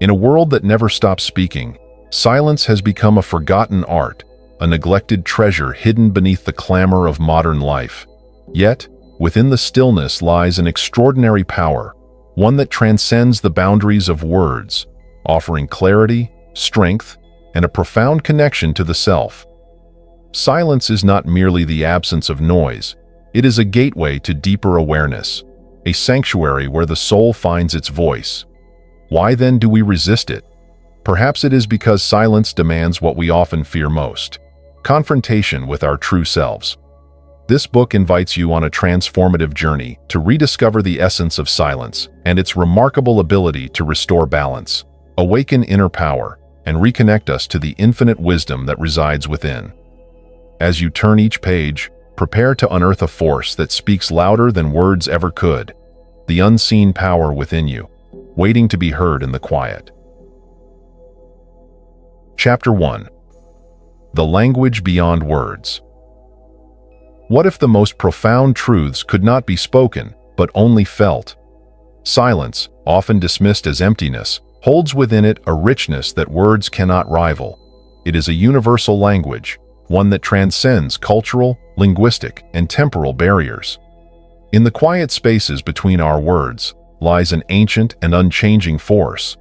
In a world that never stops speaking, silence has become a forgotten art, a neglected treasure hidden beneath the clamor of modern life. Yet, within the stillness lies an extraordinary power, one that transcends the boundaries of words, offering clarity, strength, and a profound connection to the self. Silence is not merely the absence of noise, it is a gateway to deeper awareness, a sanctuary where the soul finds its voice. Why then do we resist it? Perhaps it is because silence demands what we often fear most: confrontation with our true selves. This book invites you on a transformative journey to rediscover the essence of silence and its remarkable ability to restore balance, awaken inner power, and reconnect us to the infinite wisdom that resides within. As you turn each page, prepare to unearth a force that speaks louder than words ever could, the unseen power within you, waiting to be heard in the quiet. Chapter 1. The Language Beyond Words. What if the most profound truths could not be spoken, but only felt? Silence, often dismissed as emptiness, holds within it a richness that words cannot rival. It is a universal language, one that transcends cultural, linguistic, and temporal barriers. In the quiet spaces between our words lies an ancient and unchanging force,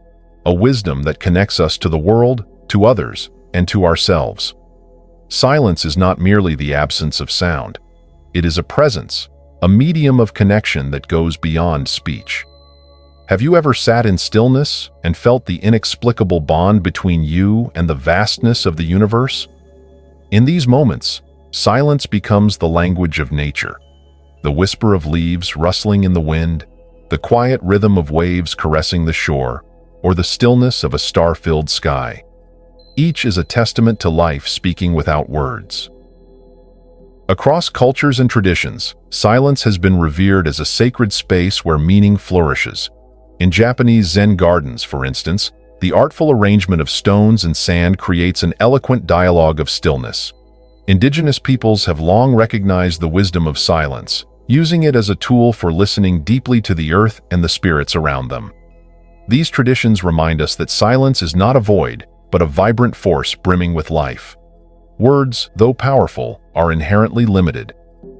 a wisdom that connects us to the world, to others, and to ourselves. Silence is not merely the absence of sound. It is a presence, a medium of connection that goes beyond speech. Have you ever sat in stillness and felt the inexplicable bond between you and the vastness of the universe? In these moments, silence becomes the language of nature. The whisper of leaves rustling in the wind, the quiet rhythm of waves caressing the shore, or the stillness of a star-filled sky. Each is a testament to life speaking without words. Across cultures and traditions, silence has been revered as a sacred space where meaning flourishes. In Japanese Zen gardens, for instance, the artful arrangement of stones and sand creates an eloquent dialogue of stillness. Indigenous peoples have long recognized the wisdom of silence, using it as a tool for listening deeply to the earth and the spirits around them. These traditions remind us that silence is not a void, but a vibrant force brimming with life. Words, though powerful, are inherently limited.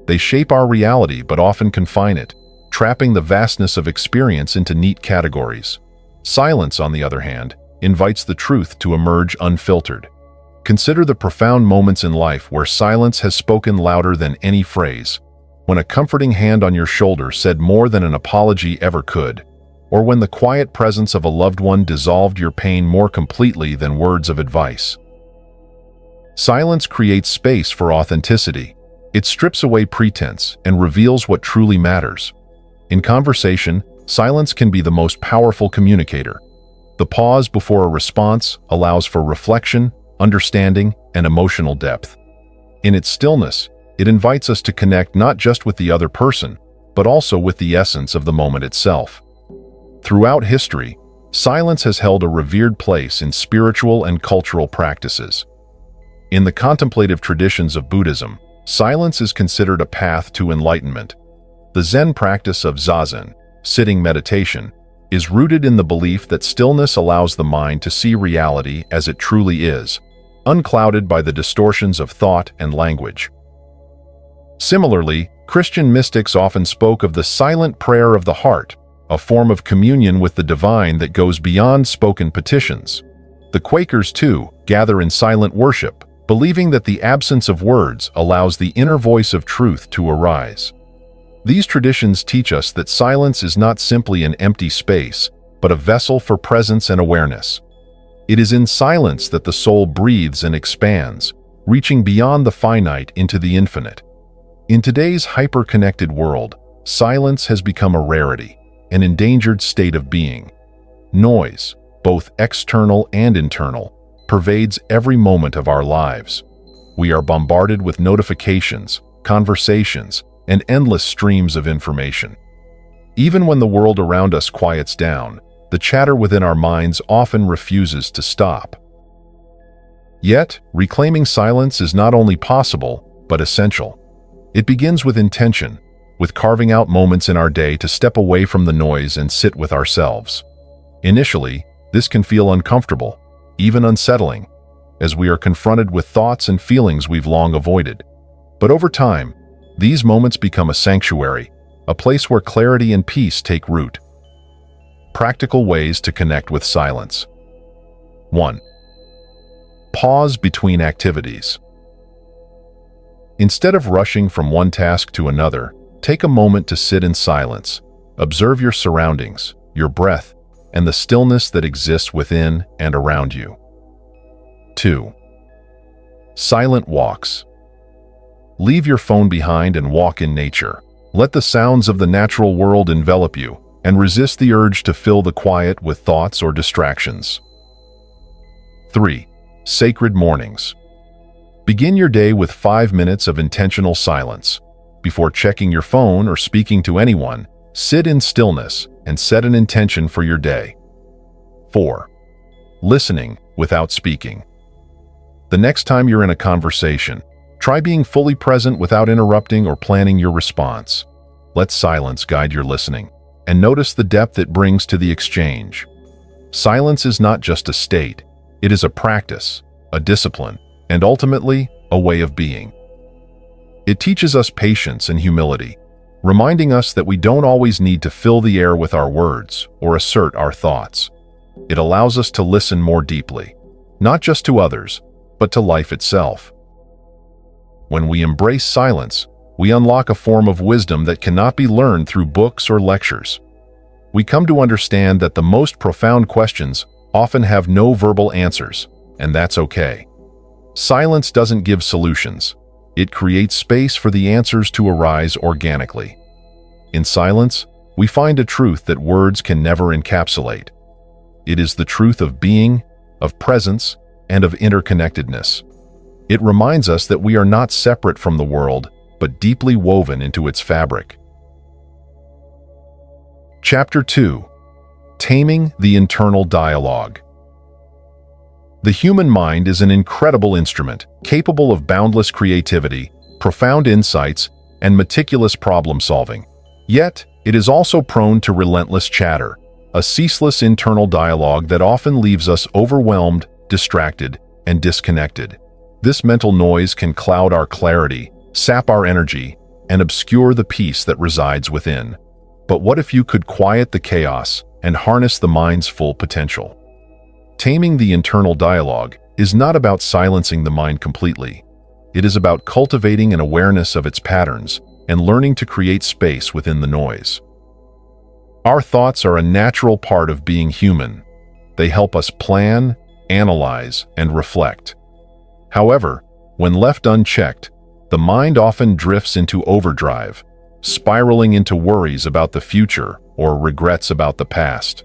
They shape our reality but often confine it, trapping the vastness of experience into neat categories. Silence, on the other hand, invites the truth to emerge unfiltered. Consider the profound moments in life where silence has spoken louder than any phrase. When a comforting hand on your shoulder said more than an apology ever could, or when the quiet presence of a loved one dissolved your pain more completely than words of advice. Silence creates space for authenticity. It strips away pretense and reveals what truly matters. In conversation, silence can be the most powerful communicator. The pause before a response allows for reflection, understanding, and emotional depth. In its stillness, it invites us to connect not just with the other person, but also with the essence of the moment itself. Throughout history, silence has held a revered place in spiritual and cultural practices. In the contemplative traditions of Buddhism, silence is considered a path to enlightenment. The Zen practice of zazen, sitting meditation, is rooted in the belief that stillness allows the mind to see reality as it truly is, unclouded by the distortions of thought and language. Similarly, Christian mystics often spoke of the silent prayer of the heart, a form of communion with the divine that goes beyond spoken petitions. The Quakers, too, gather in silent worship, believing that the absence of words allows the inner voice of truth to arise. These traditions teach us that silence is not simply an empty space, but a vessel for presence and awareness. It is in silence that the soul breathes and expands, reaching beyond the finite into the infinite. In today's hyper-connected world, silence has become a rarity, an endangered state of being. Noise, both external and internal, pervades every moment of our lives. We are bombarded with notifications, conversations, and endless streams of information. Even when the world around us quiets down, the chatter within our minds often refuses to stop. Yet, reclaiming silence is not only possible, but essential. It begins with intention, with carving out moments in our day to step away from the noise and sit with ourselves. Initially, This can feel uncomfortable, even unsettling, as we are confronted with thoughts and feelings we've long avoided. But over time, these moments become a sanctuary, a place where clarity and peace take root. Practical ways to connect with silence. 1. Pause between activities. Instead of rushing from one task to another, take a moment to sit in silence. Observe your surroundings, your breath, and the stillness that exists within and around you. 2. Silent walks. Leave your phone behind and walk in nature. Let the sounds of the natural world envelop you, and resist the urge to fill the quiet with thoughts or distractions. 3. Sacred mornings. Begin your day with 5 minutes of intentional silence. Before checking your phone or speaking to anyone, sit in stillness and set an intention for your day. 4. Listening without speaking. The next time you're in a conversation, try being fully present without interrupting or planning your response. Let silence guide your listening, and notice the depth it brings to the exchange. Silence is not just a state, it is a practice, a discipline, and ultimately, a way of being. It teaches us patience and humility, reminding us that we don't always need to fill the air with our words or assert our thoughts. It allows us to listen more deeply, not just to others, but to life itself. When we embrace silence, we unlock a form of wisdom that cannot be learned through books or lectures. We come to understand that the most profound questions often have no verbal answers, and that's okay. Silence doesn't give solutions. It creates space for the answers to arise organically. In silence, we find a truth that words can never encapsulate. It is the truth of being, of presence, and of interconnectedness. It reminds us that we are not separate from the world, but deeply woven into its fabric. Chapter 2. Taming the Internal Dialogue. The human mind is an incredible instrument, capable of boundless creativity, profound insights, and meticulous problem-solving. Yet, it is also prone to relentless chatter, a ceaseless internal dialogue that often leaves us overwhelmed, distracted, and disconnected. This mental noise can cloud our clarity, sap our energy, and obscure the peace that resides within. But what if you could quiet the chaos and harness the mind's full potential? Taming the internal dialogue is not about silencing the mind completely. It is about cultivating an awareness of its patterns and learning to create space within the noise. Our thoughts are a natural part of being human. They help us plan, analyze, and reflect. However, when left unchecked, the mind often drifts into overdrive, spiraling into worries about the future or regrets about the past.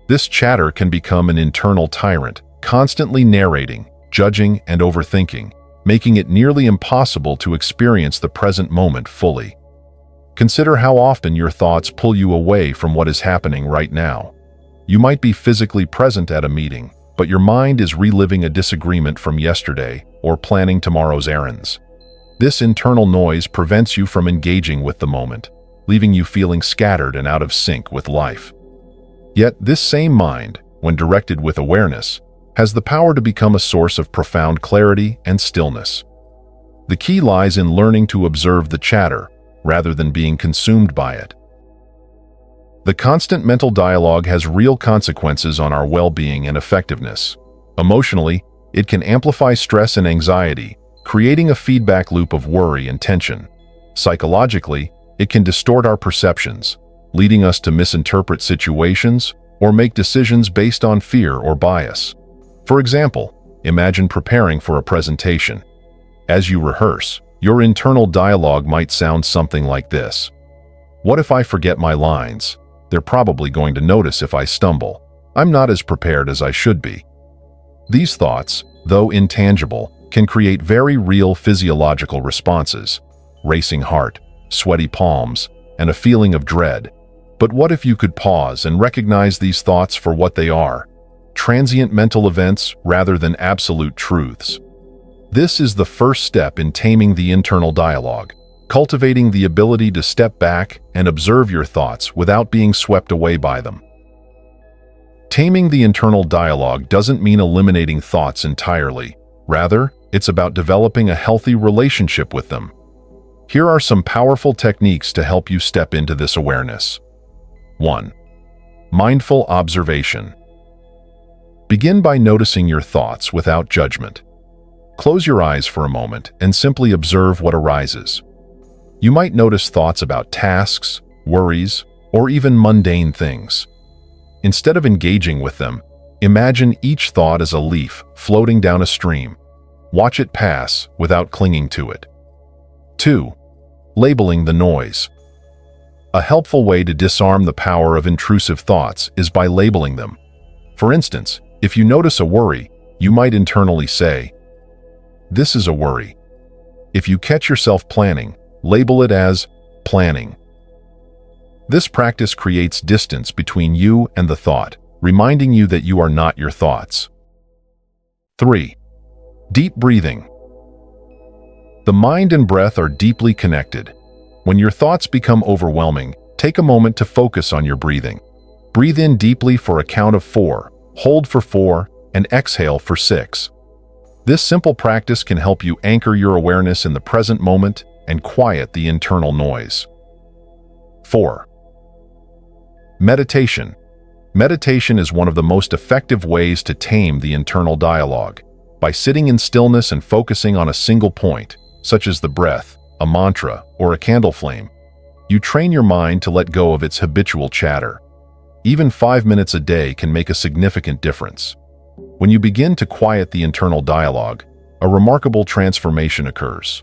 This chatter can become an internal tyrant, constantly narrating, judging, and overthinking, making it nearly impossible to experience the present moment fully. Consider how often your thoughts pull you away from what is happening right now. You might be physically present at a meeting, but your mind is reliving a disagreement from yesterday or planning tomorrow's errands. This internal noise prevents you from engaging with the moment, leaving you feeling scattered and out of sync with life. Yet this same mind, when directed with awareness, has the power to become a source of profound clarity and stillness. The key lies in learning to observe the chatter, rather than being consumed by it. The constant mental dialogue has real consequences on our well-being and effectiveness. Emotionally, it can amplify stress and anxiety, creating a feedback loop of worry and tension. Psychologically, it can distort our perceptions, leading us to misinterpret situations or make decisions based on fear or bias. For example, imagine preparing for a presentation. As you rehearse, your internal dialogue might sound something like this. What if I forget my lines? They're probably going to notice if I stumble. I'm not as prepared as I should be. These thoughts, though intangible, can create very real physiological responses: racing heart, sweaty palms, and a feeling of dread. But what if you could pause and recognize these thoughts for what they are? Transient mental events rather than absolute truths. This is the first step in taming the internal dialogue, cultivating the ability to step back and observe your thoughts without being swept away by them. Taming the internal dialogue doesn't mean eliminating thoughts entirely. Rather, it's about developing a healthy relationship with them. Here are some powerful techniques to help you step into this awareness. 1. Mindful observation. Begin by noticing your thoughts without judgment. Close your eyes for a moment and simply observe what arises. You might notice thoughts about tasks, worries, or even mundane things. Instead of engaging with them, imagine each thought as a leaf floating down a stream. Watch it pass without clinging to it. 2. Labeling the noise. A helpful way to disarm the power of intrusive thoughts is by labeling them. For instance, if you notice a worry, you might internally say, "This is a worry." If you catch yourself planning, label it as planning. This practice creates distance between you and the thought, reminding you that you are not your thoughts. 3. Deep breathing. The mind and breath are deeply connected. When your thoughts become overwhelming, take a moment to focus on your breathing. Breathe in deeply for a count of 4, hold for 4, and exhale for 6. This simple practice can help you anchor your awareness in the present moment and quiet the internal noise. 4. Meditation. Meditation is one of the most effective ways to tame the internal dialogue. By sitting in stillness and focusing on a single point, such as the breath, a mantra, or a candle flame, you train your mind to let go of its habitual chatter. Even 5 minutes a day can make a significant difference. When you begin to quiet the internal dialogue, a remarkable transformation occurs.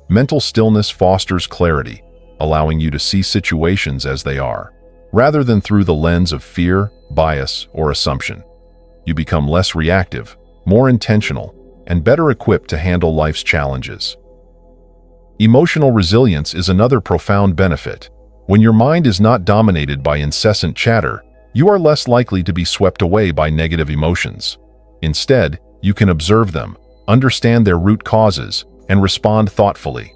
Mental stillness fosters clarity, allowing you to see situations as they are, rather than through the lens of fear, bias, or assumption. You become less reactive, more intentional, and better equipped to handle life's challenges. Emotional resilience is another profound benefit. When your mind is not dominated by incessant chatter, you are less likely to be swept away by negative emotions. Instead, you can observe them, understand their root causes, and respond thoughtfully.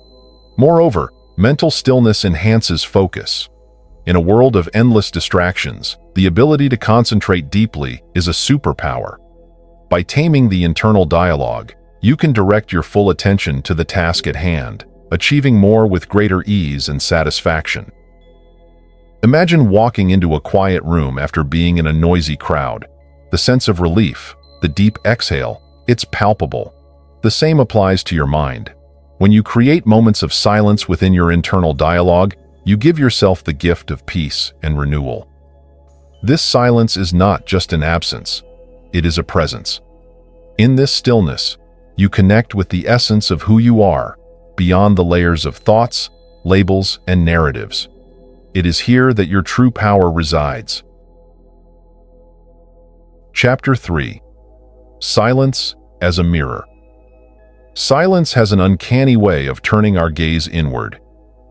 Moreover, mental stillness enhances focus. In a world of endless distractions, the ability to concentrate deeply is a superpower. By taming the internal dialogue, you can direct your full attention to the task at hand, achieving more with greater ease and satisfaction. Imagine walking into a quiet room after being in a noisy crowd. The sense of relief, the deep exhale, it's palpable. The same applies to your mind. When you create moments of silence within your internal dialogue, you give yourself the gift of peace and renewal. This silence is not just an absence, it is a presence. In this stillness, you connect with the essence of who you are, beyond the layers of thoughts, labels, and narratives. It is here that your true power resides. Chapter 3. Silence as a mirror. Silence has an uncanny way of turning our gaze inward.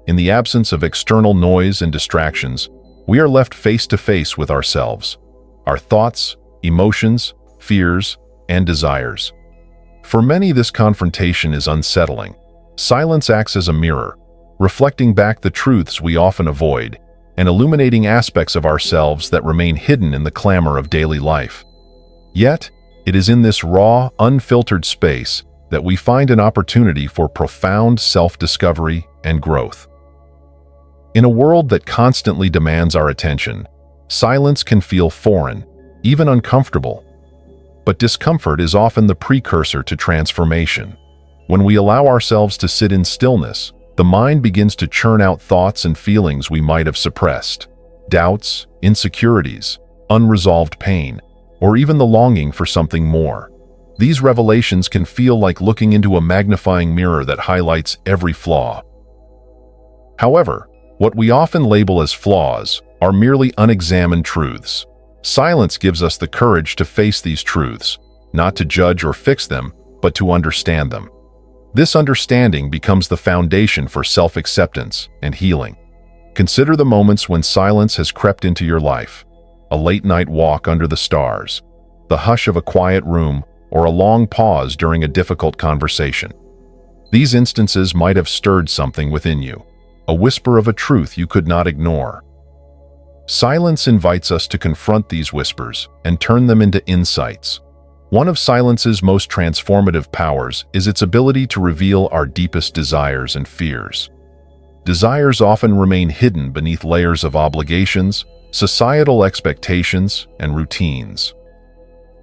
In the absence of external noise and distractions, we are left face to face with ourselves, our thoughts, emotions, fears, and desires. For many, this confrontation is unsettling. Silence acts as a mirror, reflecting back the truths we often avoid and illuminating aspects of ourselves that remain hidden in the clamor of daily life. Yet, it is in this raw, unfiltered space that we find an opportunity for profound self-discovery and growth. In a world that constantly demands our attention, silence can feel foreign, even uncomfortable. But discomfort is often the precursor to transformation. When we allow ourselves to sit in stillness, the mind begins to churn out thoughts and feelings we might have suppressed. Doubts, insecurities, unresolved pain, or even the longing for something more. These revelations can feel like looking into a magnifying mirror that highlights every flaw. However, what we often label as flaws are merely unexamined truths. Silence gives us the courage to face these truths, not to judge or fix them, but to understand them. This understanding becomes the foundation for self-acceptance and healing. Consider the moments when silence has crept into your life. A late-night walk under the stars, the hush of a quiet room, or a long pause during a difficult conversation. These instances might have stirred something within you, a whisper of a truth you could not ignore. Silence invites us to confront these whispers and turn them into insights. One of silence's most transformative powers is its ability to reveal our deepest desires and fears. Desires often remain hidden beneath layers of obligations, societal expectations, and routines.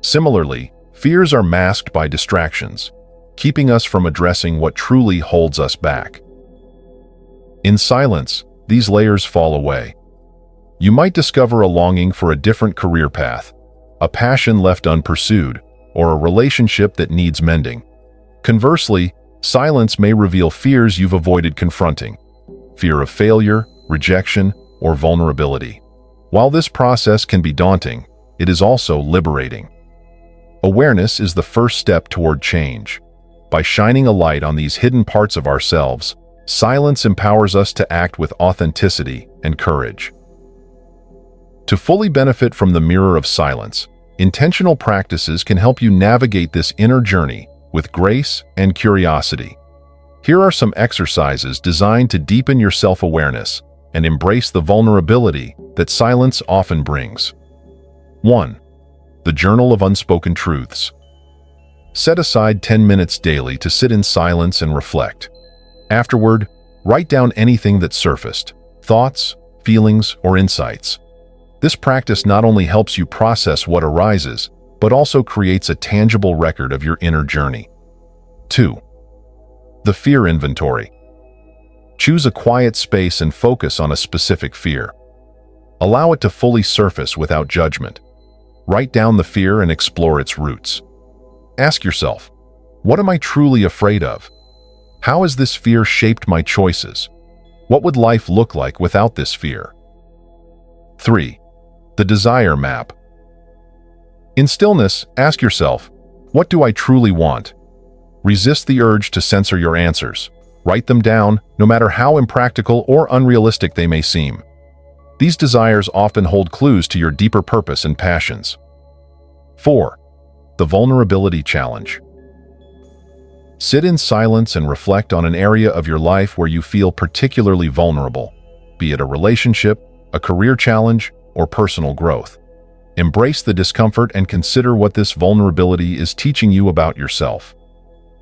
Similarly, fears are masked by distractions, keeping us from addressing what truly holds us back. In silence, these layers fall away. You might discover a longing for a different career path, a passion left unpursued, or a relationship that needs mending. Conversely, silence may reveal fears you've avoided confronting: fear of failure, rejection, or vulnerability. While this process can be daunting, it is also liberating. Awareness is the first step toward change. By shining a light on these hidden parts of ourselves, silence empowers us to act with authenticity and courage. To fully benefit from the mirror of silence, intentional practices can help you navigate this inner journey with grace and curiosity. Here are some exercises designed to deepen your self-awareness and embrace the vulnerability that silence often brings. 1. The Journal of Unspoken Truths. Set aside 10 minutes daily to sit in silence and reflect. Afterward, write down anything that surfaced: thoughts, feelings, or insights. This practice not only helps you process what arises, but also creates a tangible record of your inner journey. 2. The Fear Inventory. Choose a quiet space and focus on a specific fear. Allow it to fully surface without judgment. Write down the fear and explore its roots. Ask yourself, what am I truly afraid of? How has this fear shaped my choices? What would life look like without this fear? 3. The Desire Map. In stillness, ask yourself, what do I truly want? Resist the urge to censor your answers. Write them down, no matter how impractical or unrealistic they may seem. These desires often hold clues to your deeper purpose and passions. 4. The Vulnerability Challenge. Sit in silence and reflect on an area of your life where you feel particularly vulnerable, be it a relationship, a career challenge, or personal growth. Embrace the discomfort and consider what this vulnerability is teaching you about yourself.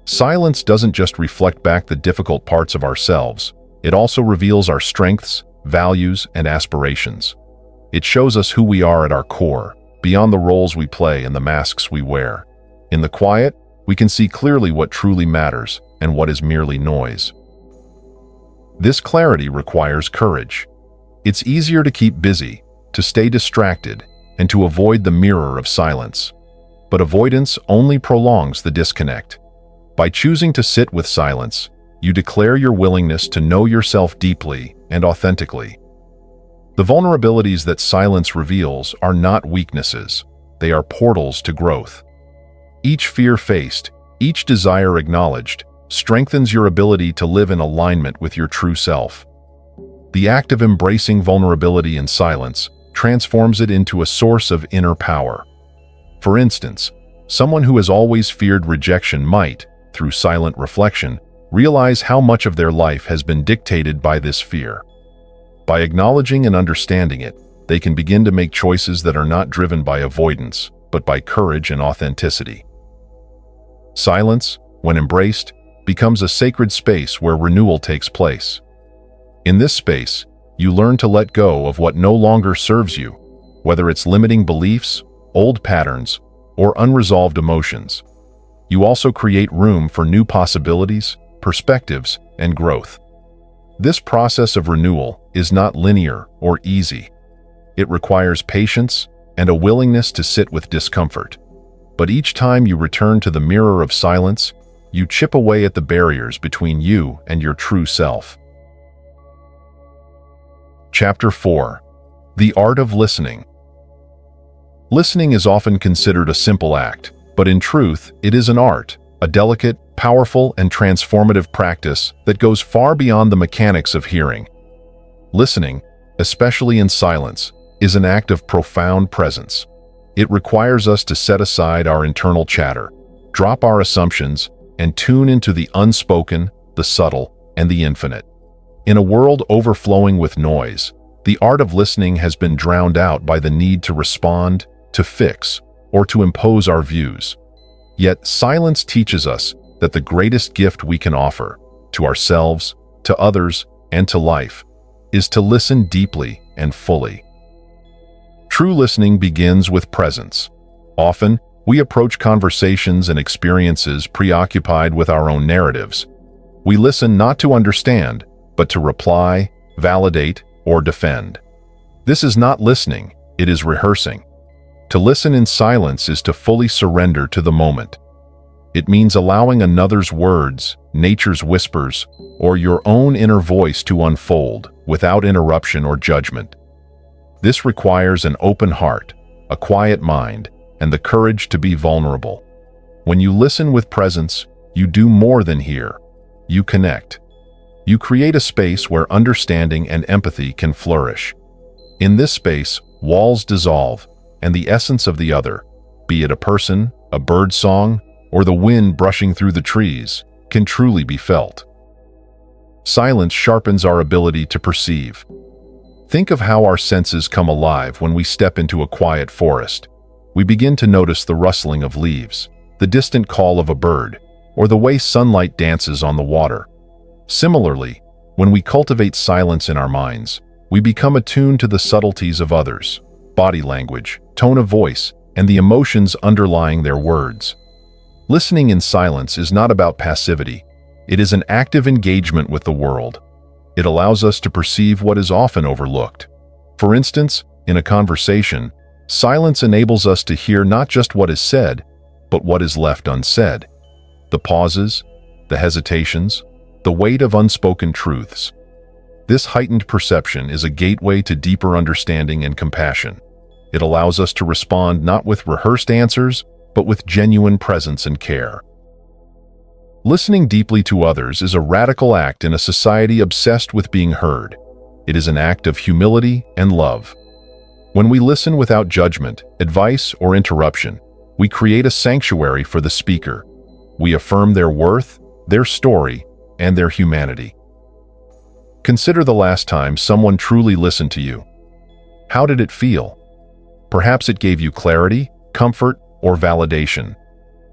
Silence doesn't just reflect back the difficult parts of ourselves, it also reveals our strengths, values, and aspirations. It shows us who we are at our core, beyond the roles we play and the masks we wear. In the quiet, we can see clearly what truly matters and what is merely noise. This clarity requires courage. It's easier to keep busy, to stay distracted, and to avoid the mirror of silence. But avoidance only prolongs the disconnect. By choosing to sit with silence, you declare your willingness to know yourself deeply and authentically. The vulnerabilities that silence reveals are not weaknesses, they are portals to growth. Each fear faced, each desire acknowledged, strengthens your ability to live in alignment with your true self. The act of embracing vulnerability in silence transforms it into a source of inner power. For instance, someone who has always feared rejection might, through silent reflection, realize how much of their life has been dictated by this fear. By acknowledging and understanding it, they can begin to make choices that are not driven by avoidance, but by courage and authenticity. Silence, when embraced, becomes a sacred space where renewal takes place. In this space, you learn to let go of what no longer serves you, whether it's limiting beliefs, old patterns, or unresolved emotions. You also create room for new possibilities, perspectives, and growth. This process of renewal is not linear or easy. It requires patience and a willingness to sit with discomfort. But each time you return to the mirror of silence, you chip away at the barriers between you and your true self. Chapter 4. The Art of Listening. Listening is often considered a simple act, but in truth, it is an art, a delicate, powerful, and transformative practice that goes far beyond the mechanics of hearing. Listening, especially in silence, is an act of profound presence. It requires us to set aside our internal chatter, drop our assumptions, and tune into the unspoken, the subtle, and the infinite. In a world overflowing with noise, The art of listening has been drowned out by the need to respond, to fix, or to impose our views. Yet silence teaches us that the greatest gift we can offer, to ourselves, to others, and to life, is to listen deeply and fully. True listening begins with presence. Often, we approach conversations and experiences preoccupied with our own narratives. We listen not to understand, but to reply, validate, or defend. This is not listening, it is rehearsing. To listen in silence is to fully surrender to the moment. It means allowing another's words, nature's whispers, or your own inner voice to unfold without interruption or judgment. This requires an open heart, a quiet mind, and the courage to be vulnerable. When you listen with presence, you do more than hear. You connect. You create a space where understanding and empathy can flourish. In this space, walls dissolve, and the essence of the other, be it a person, a bird song, or the wind brushing through the trees, can truly be felt. Silence sharpens our ability to perceive. Think of how our senses come alive when we step into a quiet forest. We begin to notice the rustling of leaves, the distant call of a bird, or the way sunlight dances on the water. Similarly, when we cultivate silence in our minds, we become attuned to the subtleties of others, body language, tone of voice, and the emotions underlying their words. Listening in silence is not about passivity. It is an active engagement with the world. It allows us to perceive what is often overlooked. For instance, in a conversation, silence enables us to hear not just what is said, but what is left unsaid. The pauses, the hesitations, the weight of unspoken truths. This heightened perception is a gateway to deeper understanding and compassion. It allows us to respond not with rehearsed answers, but with genuine presence and care. Listening deeply to others is a radical act in a society obsessed with being heard. It is an act of humility and love. When we listen without judgment, advice, or interruption, we create a sanctuary for the speaker. We affirm their worth, their story, and their humanity. Consider the last time someone truly listened to you. How did it feel? Perhaps it gave you clarity, comfort, or validation.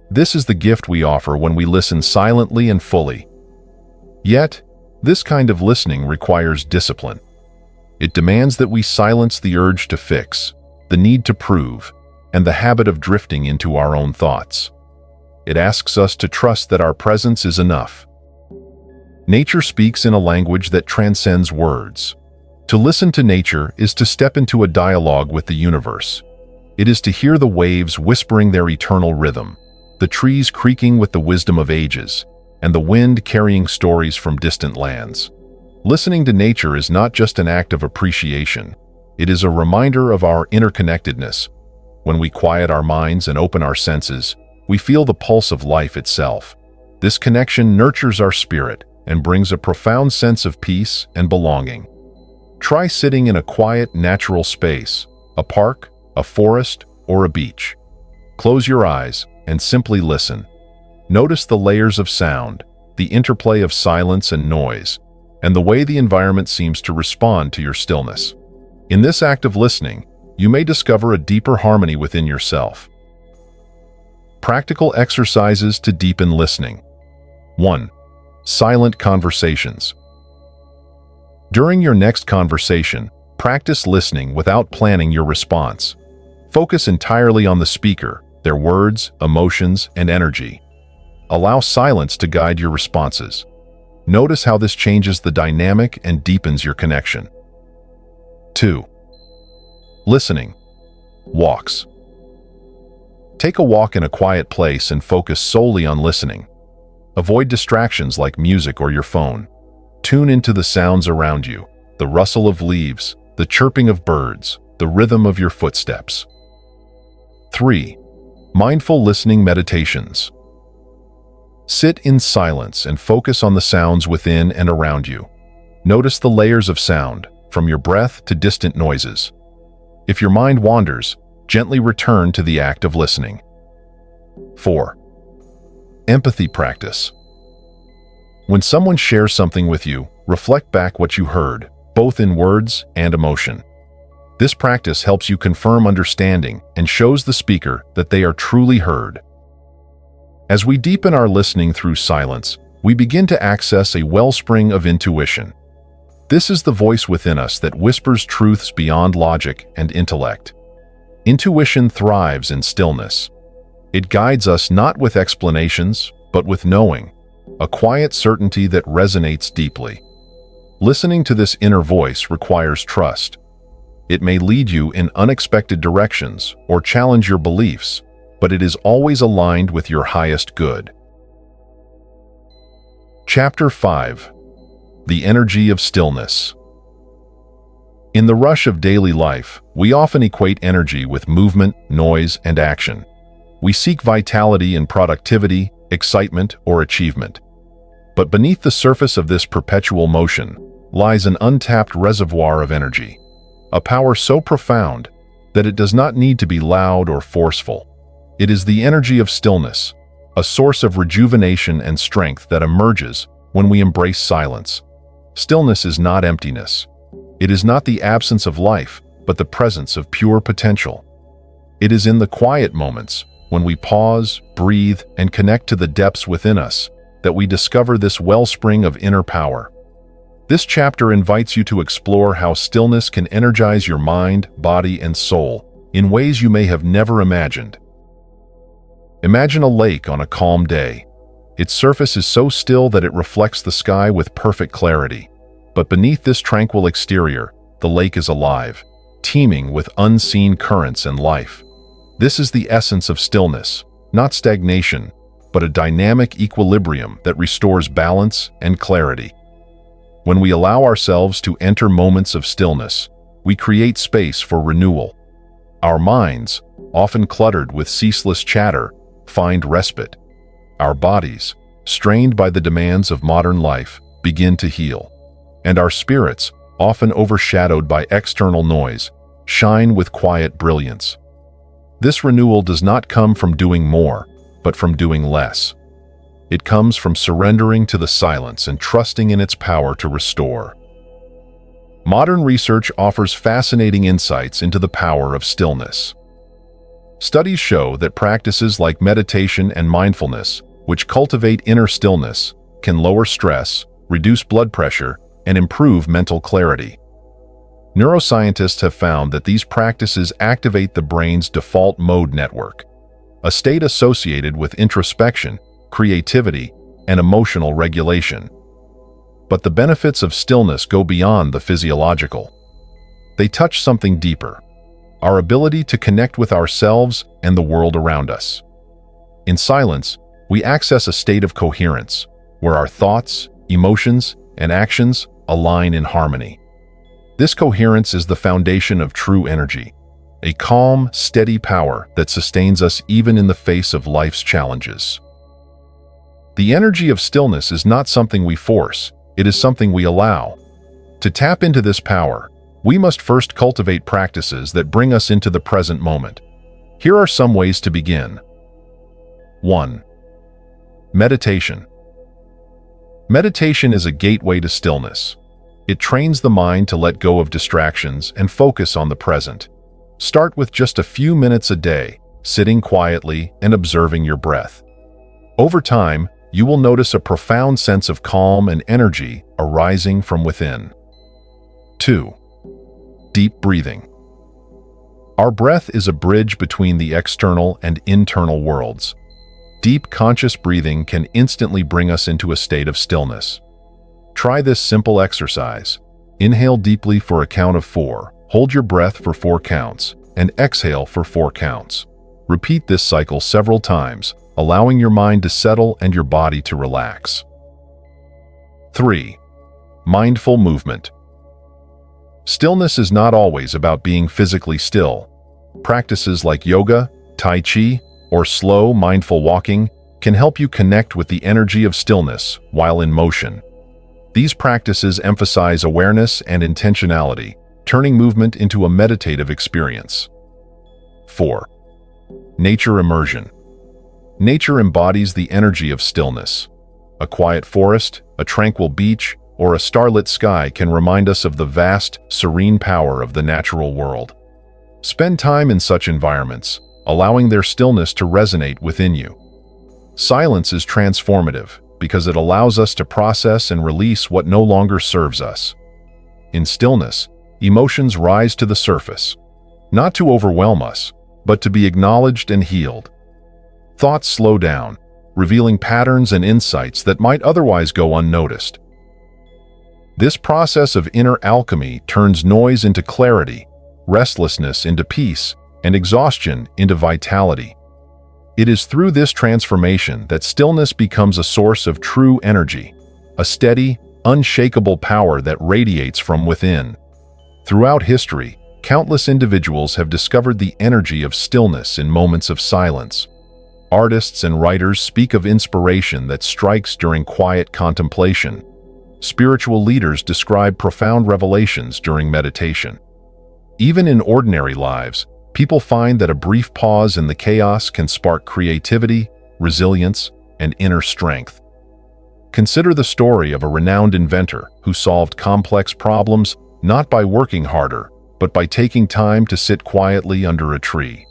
This is the gift we offer when we listen silently and fully. Yet, this kind of listening requires discipline. It demands that we silence the urge to fix, the need to prove, and the habit of drifting into our own thoughts. It asks us to trust that our presence is enough. Nature speaks in a language that transcends words. To listen to nature is to step into a dialogue with the universe. It is to hear the waves whispering their eternal rhythm, the trees creaking with the wisdom of ages, and the wind carrying stories from distant lands. Listening to nature is not just an act of appreciation. It is a reminder of our interconnectedness. When we quiet our minds and open our senses, we feel the pulse of life itself. This connection nurtures our spirit and brings a profound sense of peace and belonging. Try sitting in a quiet, natural space, a park, a forest, or a beach. Close your eyes and simply listen. Notice the layers of sound, the interplay of silence and noise, and the way the environment seems to respond to your stillness. In this act of listening, you may discover a deeper harmony within yourself. Practical exercises to deepen listening. 1. Silent conversations. During your next conversation, practice listening without planning your response. Focus entirely on the speaker, their words, emotions, and energy. Allow silence to guide your responses. Notice how this changes the dynamic and deepens your connection. 2. Listening. Walks. Take a walk in a quiet place and focus solely on listening. Avoid distractions like music or your phone. Tune into the sounds around you, the rustle of leaves, the chirping of birds, the rhythm of your footsteps. 3. Mindful listening meditations. Sit in silence and focus on the sounds within and around you. Notice the layers of sound, from your breath to distant noises. If your mind wanders, gently return to the act of listening. 4. Empathy practice. When someone shares something with you, reflect back what you heard. both in words and emotion. This practice helps you confirm understanding and shows the speaker that they are truly heard. As we deepen our listening through silence, we begin to access a wellspring of intuition. This is the voice within us that whispers truths beyond logic and intellect. Intuition thrives in stillness. It guides us not with explanations, but with knowing, a quiet certainty that resonates deeply. Listening to this inner voice requires trust. It may lead you in unexpected directions or challenge your beliefs, but it is always aligned with your highest good. Chapter 5. The Energy of Stillness. In the rush of daily life, we often equate energy with movement, noise, and action. We seek vitality in productivity, excitement, or achievement. But beneath the surface of this perpetual motion lies an untapped reservoir of energy, a power so profound that it does not need to be loud or forceful. It is the energy of stillness, a source of rejuvenation and strength that emerges when we embrace silence. Stillness is not emptiness. It is not the absence of life, but the presence of pure potential. It is in the quiet moments, when we pause, breathe, and connect to the depths within us, that we discover this wellspring of inner power. This chapter invites you to explore how stillness can energize your mind, body, and soul in ways you may have never imagined. Imagine a lake on a calm day. Its surface is so still that it reflects the sky with perfect clarity. But beneath this tranquil exterior, the lake is alive, teeming with unseen currents and life. This is the essence of stillness, not stagnation, but a dynamic equilibrium that restores balance and clarity. When we allow ourselves to enter moments of stillness, we create space for renewal. Our minds, often cluttered with ceaseless chatter, find respite. Our bodies, strained by the demands of modern life, begin to heal. And our spirits, often overshadowed by external noise, shine with quiet brilliance. This renewal does not come from doing more, but from doing less. It comes from surrendering to the silence and trusting in its power to restore. Modern research offers fascinating insights into the power of stillness. Studies show that practices like meditation and mindfulness, which cultivate inner stillness, can lower stress, reduce blood pressure, and improve mental clarity. Neuroscientists have found that these practices activate the brain's default mode network, a state associated with introspection, creativity, and emotional regulation. But the benefits of stillness go beyond the physiological. They touch something deeper, our ability to connect with ourselves and the world around us. In silence, we access a state of coherence, where our thoughts, emotions, and actions align in harmony. This coherence is the foundation of true energy, a calm, steady power that sustains us even in the face of life's challenges. The energy of stillness is not something we force, it is something we allow. To tap into this power, we must first cultivate practices that bring us into the present moment. Here are some ways to begin. 1. Meditation. Meditation is a gateway to stillness. It trains the mind to let go of distractions and focus on the present. Start with just a few minutes a day, sitting quietly and observing your breath. Over time, you will notice a profound sense of calm and energy arising from within. 2. Deep breathing. Our breath is a bridge between the external and internal worlds. Deep, conscious breathing can instantly bring us into a state of stillness. Try this simple exercise. Inhale deeply for a count of 4, hold your breath for 4 counts, and exhale for 4 counts. Repeat this cycle several times, allowing your mind to settle and your body to relax. 3. Mindful movement. Stillness is not always about being physically still. Practices like yoga, tai chi, or slow, mindful walking can help you connect with the energy of stillness while in motion. These practices emphasize awareness and intentionality, turning movement into a meditative experience. 4. Nature immersion. Nature embodies the energy of stillness. A quiet forest, a tranquil beach, or a starlit sky can remind us of the vast, serene power of the natural world. Spend time in such environments, allowing their stillness to resonate within you. Silence is transformative because it allows us to process and release what no longer serves us. In stillness, emotions rise to the surface, not to overwhelm us, but to be acknowledged and healed. Thoughts slow down, revealing patterns and insights that might otherwise go unnoticed. This process of inner alchemy turns noise into clarity, restlessness into peace, and exhaustion into vitality. It is through this transformation that stillness becomes a source of true energy, a steady, unshakable power that radiates from within. Throughout history, countless individuals have discovered the energy of stillness in moments of silence. Artists and writers speak of inspiration that strikes during quiet contemplation. Spiritual leaders describe profound revelations during meditation. Even in ordinary lives, people find that a brief pause in the chaos can spark creativity, resilience, and inner strength. Consider the story of a renowned inventor who solved complex problems not by working harder, but by taking time to sit quietly under a tree.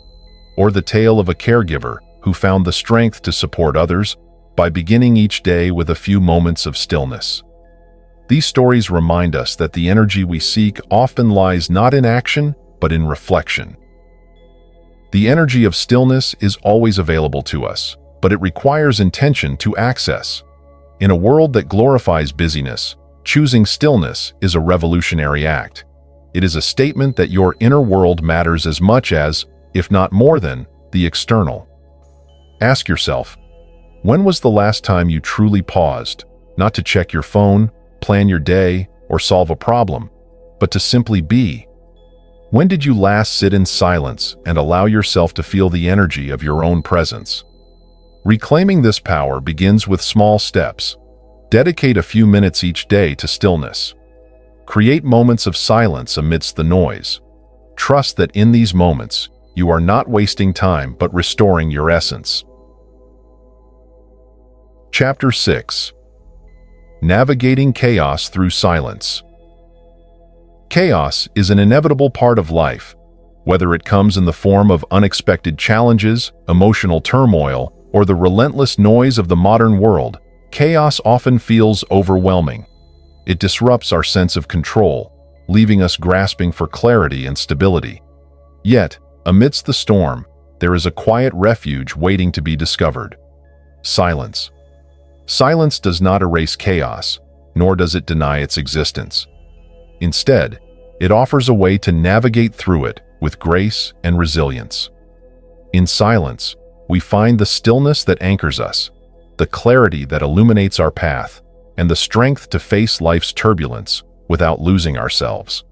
Or the tale of a caregiver who found the strength to support others by beginning each day with a few moments of stillness. These stories remind us that the energy we seek often lies not in action, but in reflection. The energy of stillness is always available to us, but it requires intention to access. In a world that glorifies busyness, choosing stillness is a revolutionary act. It is a statement that your inner world matters as much as, if not more than, the external. Ask yourself, when was the last time you truly paused, not to check your phone, plan your day, or solve a problem, but to simply be? When did you last sit in silence and allow yourself to feel the energy of your own presence? Reclaiming this power begins with small steps. Dedicate a few minutes each day to stillness. Create moments of silence amidst the noise. Trust that in these moments, you are not wasting time but restoring your essence. Chapter 6. Navigating Chaos Through Silence. Chaos is an inevitable part of life, whether it comes in the form of unexpected challenges, emotional turmoil, or the relentless noise of the modern world. Chaos often feels overwhelming. It disrupts our sense of control, leaving us grasping for clarity and stability. Yet, amidst the storm, there is a quiet refuge waiting to be discovered. Silence. Silence does not erase chaos, nor does it deny its existence. Instead, it offers a way to navigate through it with grace and resilience. In silence, we find the stillness that anchors us, the clarity that illuminates our path, and the strength to face life's turbulence without losing ourselves.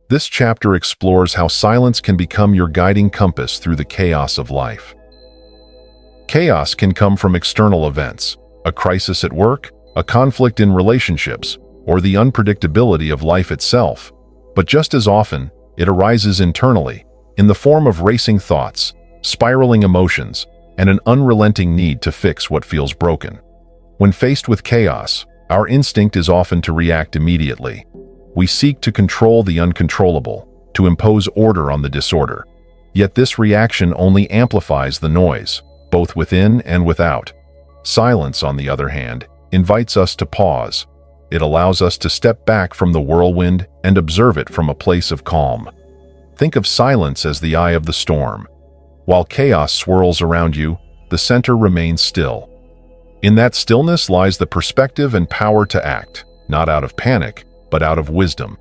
This chapter explores how silence can become your guiding compass through the chaos of life. Chaos can come from external events, a crisis at work, a conflict in relationships, or the unpredictability of life itself. But just as often, it arises internally, in the form of racing thoughts, spiraling emotions, and an unrelenting need to fix what feels broken. When faced with chaos, our instinct is often to react immediately. We seek to control the uncontrollable, to impose order on the disorder. Yet this reaction only amplifies the noise, both within and without. Silence, on the other hand, invites us to pause. It allows us to step back from the whirlwind and observe it from a place of calm. Think of silence as the eye of the storm. While chaos swirls around you, the center remains still. In that stillness lies the perspective and power to act, not out of panic, but out of wisdom.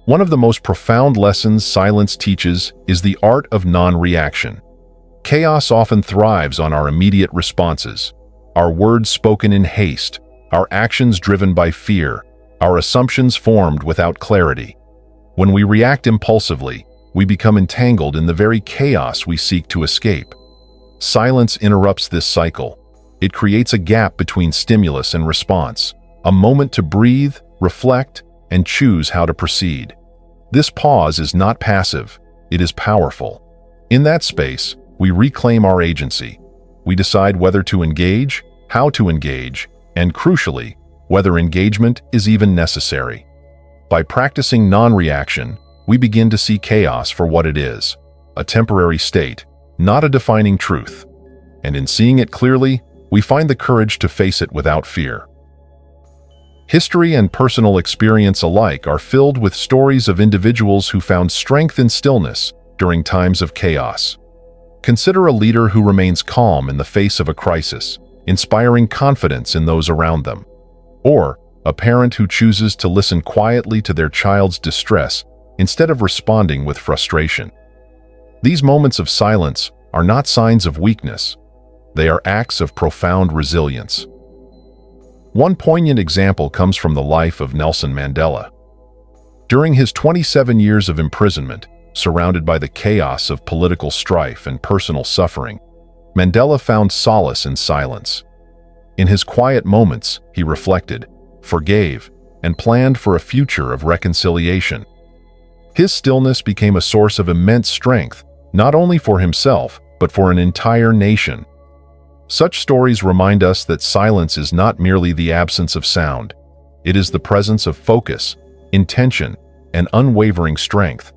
One of the most profound lessons silence teaches is the art of non-reaction. Chaos often thrives on our immediate responses, our words spoken in haste, our actions driven by fear, our assumptions formed without clarity. When we react impulsively, we become entangled in the very chaos we seek to escape. Silence interrupts this cycle. It creates a gap between stimulus and response, a moment to breathe, reflect, and choose how to proceed. This pause is not passive, it is powerful. In that space, we reclaim our agency. We decide whether to engage, how to engage, and crucially, whether engagement is even necessary. By practicing non-reaction, we begin to see chaos for what it is, a temporary state, not a defining truth. And in seeing it clearly, we find the courage to face it without fear. History and personal experience alike are filled with stories of individuals who found strength in stillness during times of chaos. Consider a leader who remains calm in the face of a crisis, inspiring confidence in those around them. Or a parent who chooses to listen quietly to their child's distress instead of responding with frustration. These moments of silence are not signs of weakness. They are acts of profound resilience. One poignant example comes from the life of Nelson Mandela. During his 27 years of imprisonment, surrounded by the chaos of political strife and personal suffering, Mandela found solace in silence. In his quiet moments, he reflected, forgave, and planned for a future of reconciliation. His stillness became a source of immense strength, not only for himself, but for an entire nation. Such stories remind us that silence is not merely the absence of sound. It is the presence of focus, intention, and unwavering strength.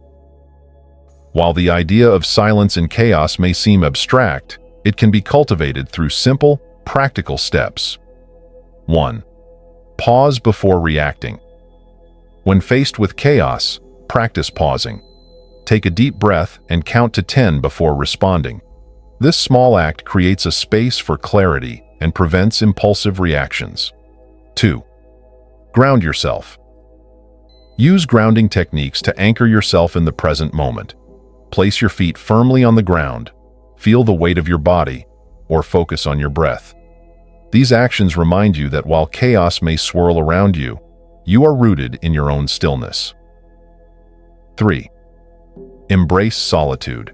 While the idea of silence in chaos may seem abstract, it can be cultivated through simple, practical steps. 1. Pause before reacting. When faced with chaos, practice pausing. Take a deep breath and count to 10 before responding. This small act creates a space for clarity and prevents impulsive reactions. 2. Ground yourself. Use grounding techniques to anchor yourself in the present moment. Place your feet firmly on the ground, feel the weight of your body, or focus on your breath. These actions remind you that while chaos may swirl around you, you are rooted in your own stillness. 3. Embrace solitude.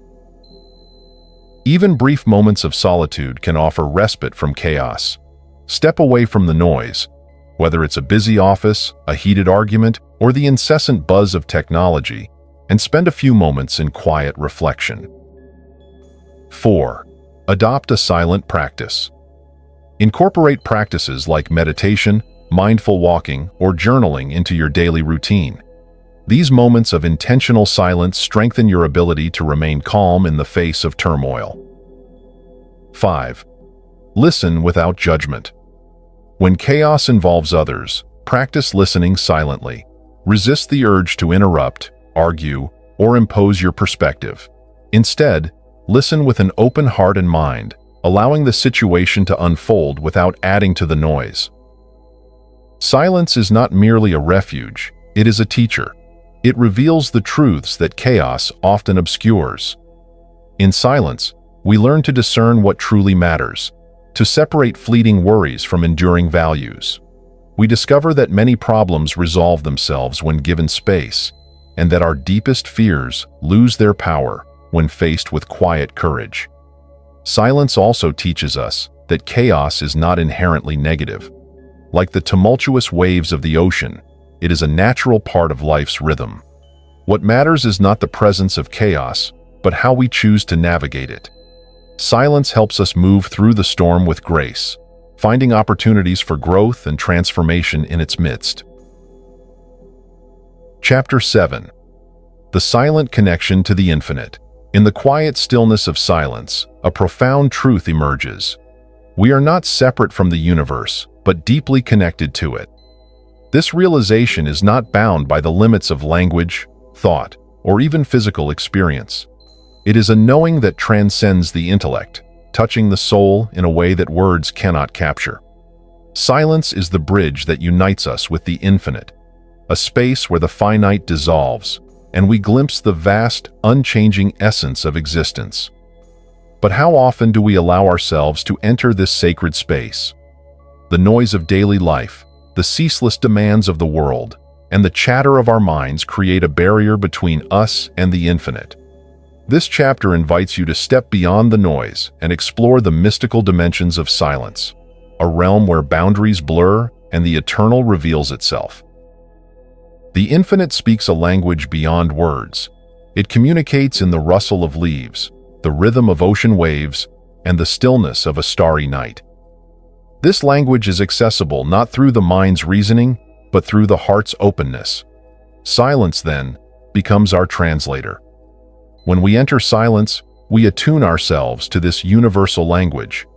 Even brief moments of solitude can offer respite from chaos. Step away from the noise, whether it's a busy office, a heated argument, or the incessant buzz of technology, and spend a few moments in quiet reflection. 4. Adopt a silent practice. Incorporate practices like meditation, mindful walking, or journaling into your daily routine. These moments of intentional silence strengthen your ability to remain calm in the face of turmoil. 5. Listen without judgment. When chaos involves others, practice listening silently. Resist the urge to interrupt, argue, or impose your perspective. Instead, listen with an open heart and mind, allowing the situation to unfold without adding to the noise. Silence is not merely a refuge, it is a teacher. It reveals the truths that chaos often obscures. In silence, we learn to discern what truly matters, to separate fleeting worries from enduring values. We discover that many problems resolve themselves when given space, and that our deepest fears lose their power when faced with quiet courage. Silence also teaches us that chaos is not inherently negative. Like the tumultuous waves of the ocean, it is a natural part of life's rhythm. What matters is not the presence of chaos, but how we choose to navigate it. Silence helps us move through the storm with grace, finding opportunities for growth and transformation in its midst. Chapter 7. The Silent Connection to the Infinite. In the quiet stillness of silence, a profound truth emerges. We are not separate from the universe, but deeply connected to it. This realization is not bound by the limits of language, thought, or even physical experience. It is a knowing that transcends the intellect, touching the soul in a way that words cannot capture. Silence is the bridge that unites us with the infinite, a space where the finite dissolves, and we glimpse the vast, unchanging essence of existence. But how often do we allow ourselves to enter this sacred space? The noise of daily life, the ceaseless demands of the world, and the chatter of our minds create a barrier between us and the infinite. This chapter invites you to step beyond the noise and explore the mystical dimensions of silence, a realm where boundaries blur and the eternal reveals itself. The infinite speaks a language beyond words. It communicates in the rustle of leaves, the rhythm of ocean waves, and the stillness of a starry night. This language is accessible not through the mind's reasoning, but through the heart's openness. Silence, then, becomes our translator. When we enter silence, we attune ourselves to this universal language.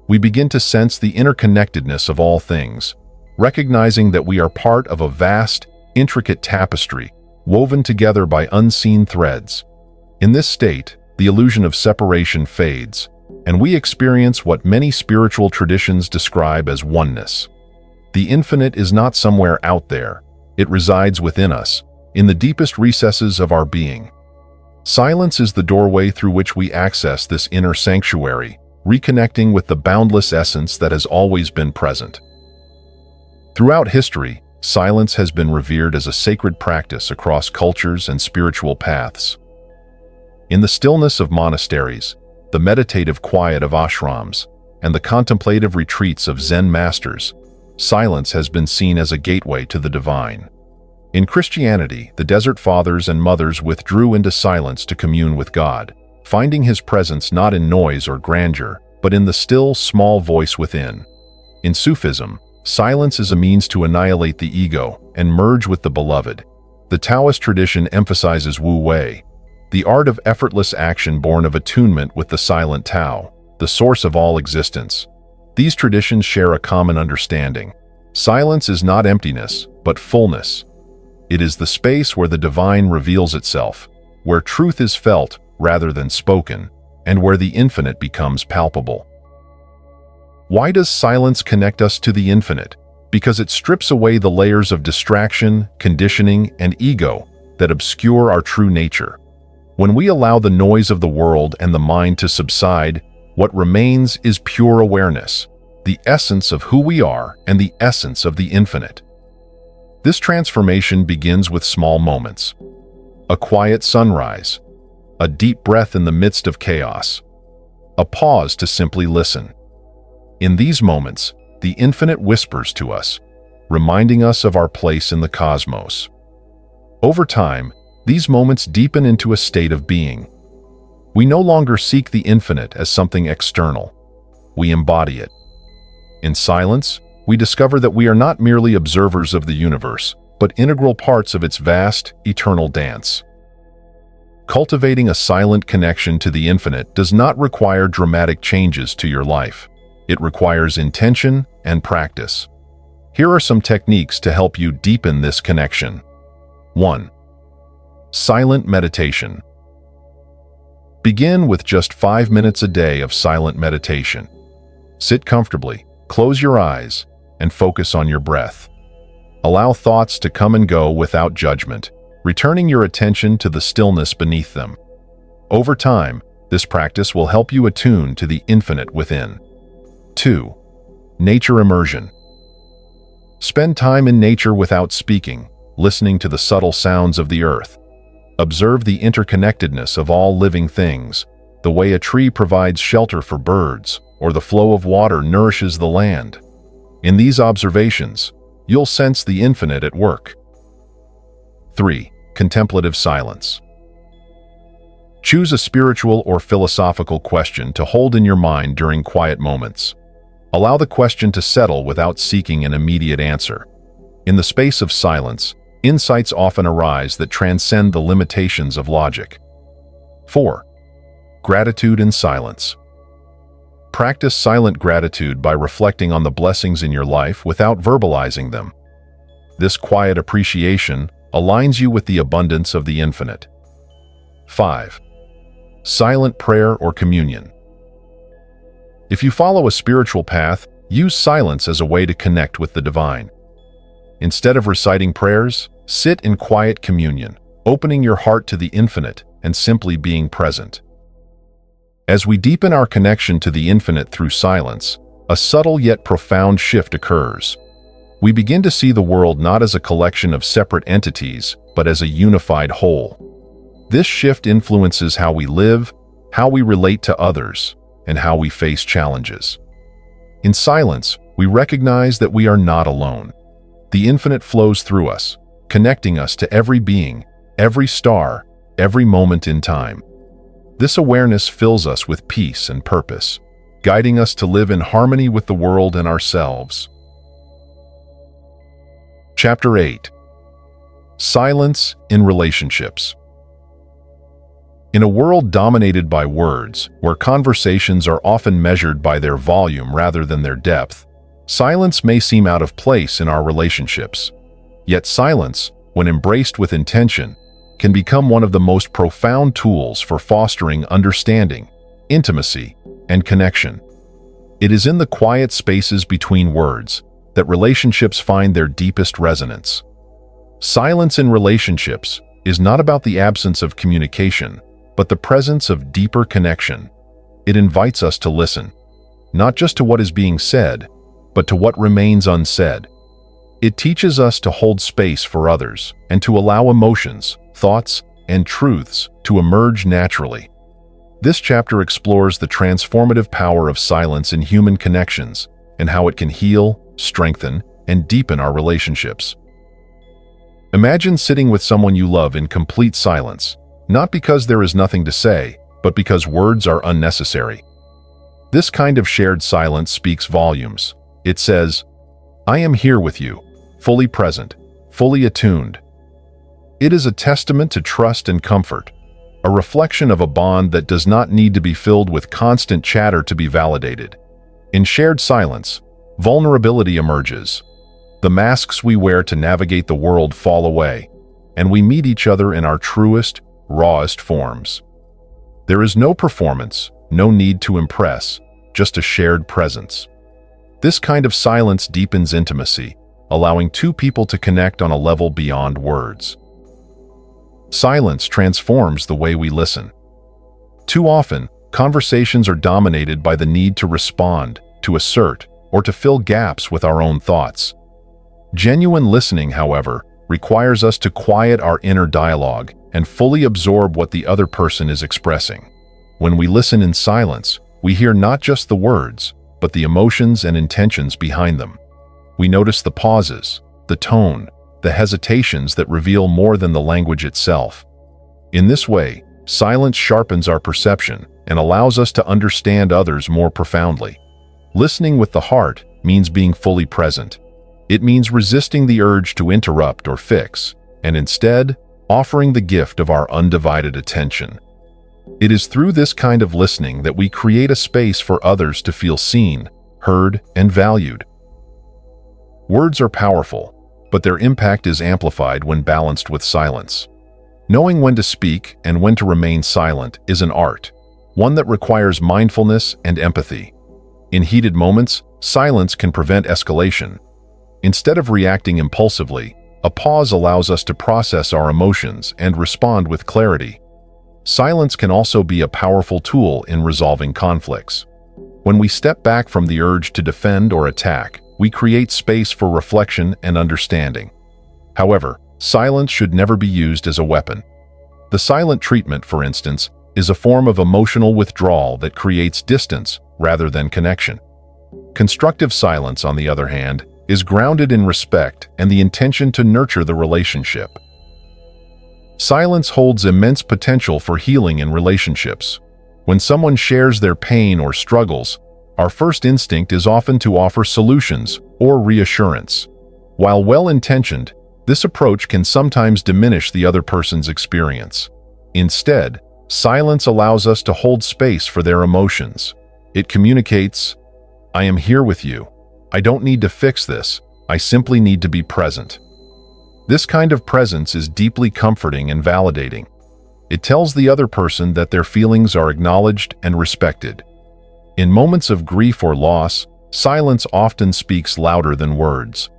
We begin to sense the interconnectedness of all things, recognizing that we are part of a vast, intricate tapestry, woven together by unseen threads. In this state, the illusion of separation fades, and we experience what many spiritual traditions describe as oneness. The infinite is not somewhere out there. It resides within us, in the deepest recesses of our being. Silence is the doorway through which we access this inner sanctuary, reconnecting with the boundless essence that has always been present. Throughout history, silence has been revered as a sacred practice across cultures and spiritual paths. In the stillness of monasteries, the meditative quiet of ashrams, and the contemplative retreats of Zen masters, silence has been seen as a gateway to the divine. In Christianity, the Desert Fathers and Mothers withdrew into silence to commune with God, finding His presence not in noise or grandeur, but in the still, small voice within. In Sufism, silence is a means to annihilate the ego and merge with the beloved. The Taoist tradition emphasizes Wu Wei, the art of effortless action born of attunement with the silent Tao, the source of all existence. These traditions share a common understanding. Silence is not emptiness, but fullness. It is the space where the divine reveals itself, where truth is felt rather than spoken, and where the infinite becomes palpable. Why does silence connect us to the infinite? Because it strips away the layers of distraction, conditioning, and ego that obscure our true nature. When we allow the noise of the world and the mind to subside, what remains is pure awareness, the essence of who we are and the essence of the infinite. This transformation begins with small moments. A quiet sunrise, a deep breath in the midst of chaos, a pause to simply listen. In these moments, the infinite whispers to us, reminding us of our place in the cosmos. Over time, these moments deepen into a state of being. We no longer seek the infinite as something external. We embody it. In silence, we discover that we are not merely observers of the universe, but integral parts of its vast, eternal dance. Cultivating a silent connection to the infinite does not require dramatic changes to your life. It requires intention and practice. Here are some techniques to help you deepen this connection. 1. Silent meditation. Begin with just 5 minutes a day of silent meditation. Sit comfortably, close your eyes, and focus on your breath. Allow thoughts to come and go without judgment, returning your attention to the stillness beneath them. Over time, this practice will help you attune to the infinite within. 2. Nature immersion. Spend time in nature without speaking, listening to the subtle sounds of the earth. Observe the interconnectedness of all living things, the way a tree provides shelter for birds, or the flow of water nourishes the land. In these observations, you'll sense the infinite at work. 3. Contemplative silence. Choose a spiritual or philosophical question to hold in your mind during quiet moments. Allow the question to settle without seeking an immediate answer. In the space of silence, insights often arise that transcend the limitations of logic. 4. Gratitude in silence. Practice silent gratitude by reflecting on the blessings in your life without verbalizing them. This quiet appreciation aligns you with the abundance of the infinite. 5. Silent prayer or communion. If you follow a spiritual path, use silence as a way to connect with the divine. Instead of reciting prayers, sit in quiet communion, opening your heart to the infinite and simply being present. As we deepen our connection to the infinite through silence, a subtle yet profound shift occurs. We begin to see the world not as a collection of separate entities, but as a unified whole. This shift influences how we live, how we relate to others, and how we face challenges. In silence, we recognize that we are not alone. The infinite flows through us, connecting us to every being, every star, every moment in time. This awareness fills us with peace and purpose. guiding us to live in harmony with the world and ourselves. Chapter 8. Silence in Relationships. In a world dominated by words, where conversations are often measured by their volume rather than their depth, silence may seem out of place in our relationships. Yet silence, when embraced with intention, can become one of the most profound tools for fostering understanding, intimacy, and connection. It is in the quiet spaces between words that relationships find their deepest resonance. Silence in relationships is not about the absence of communication, but the presence of deeper connection. It invites us to listen, not just to what is being said, but to what remains unsaid. It teaches us to hold space for others and to allow emotions, thoughts, and truths to emerge naturally. This chapter explores the transformative power of silence in human connections and how it can heal, strengthen, and deepen our relationships. Imagine sitting with someone you love in complete silence, not because there is nothing to say, but because words are unnecessary. This kind of shared silence speaks volumes. It says, "I am here with you, fully present, fully attuned." It is a testament to trust and comfort, a reflection of a bond that does not need to be filled with constant chatter to be validated. In shared silence, vulnerability emerges. The masks we wear to navigate the world fall away, and we meet each other in our truest, rawest forms. There is no performance, no need to impress, just a shared presence. This kind of silence deepens intimacy, allowing two people to connect on a level beyond words. Silence transforms the way we listen. Too often, conversations are dominated by the need to respond, to assert, or to fill gaps with our own thoughts. Genuine listening, however, requires us to quiet our inner dialogue and fully absorb what the other person is expressing. When we listen in silence, we hear not just the words, but the emotions and intentions behind them. We notice the pauses, the tone, the hesitations that reveal more than the language itself. In this way, silence sharpens our perception and allows us to understand others more profoundly. Listening with the heart means being fully present. It means resisting the urge to interrupt or fix, and instead, offering the gift of our undivided attention. It is through this kind of listening that we create a space for others to feel seen, heard, and valued. Words are powerful, but their impact is amplified when balanced with silence. Knowing when to speak and when to remain silent is an art, one that requires mindfulness and empathy. In heated moments, silence can prevent escalation. Instead of reacting impulsively, a pause allows us to process our emotions and respond with clarity. Silence can also be a powerful tool in resolving conflicts. When we step back from the urge to defend or attack, we create space for reflection and understanding. However, silence should never be used as a weapon. The silent treatment, for instance, is a form of emotional withdrawal that creates distance rather than connection. Constructive silence, on the other hand, is grounded in respect and the intention to nurture the relationship. Silence holds immense potential for healing in relationships. When someone shares their pain or struggles, our first instinct is often to offer solutions or reassurance. While well-intentioned, this approach can sometimes diminish the other person's experience. Instead, silence allows us to hold space for their emotions. It communicates, "I am here with you. I don't need to fix this. I simply need to be present." This kind of presence is deeply comforting and validating. It tells the other person that their feelings are acknowledged and respected. In moments of grief or loss, silence often speaks louder than words.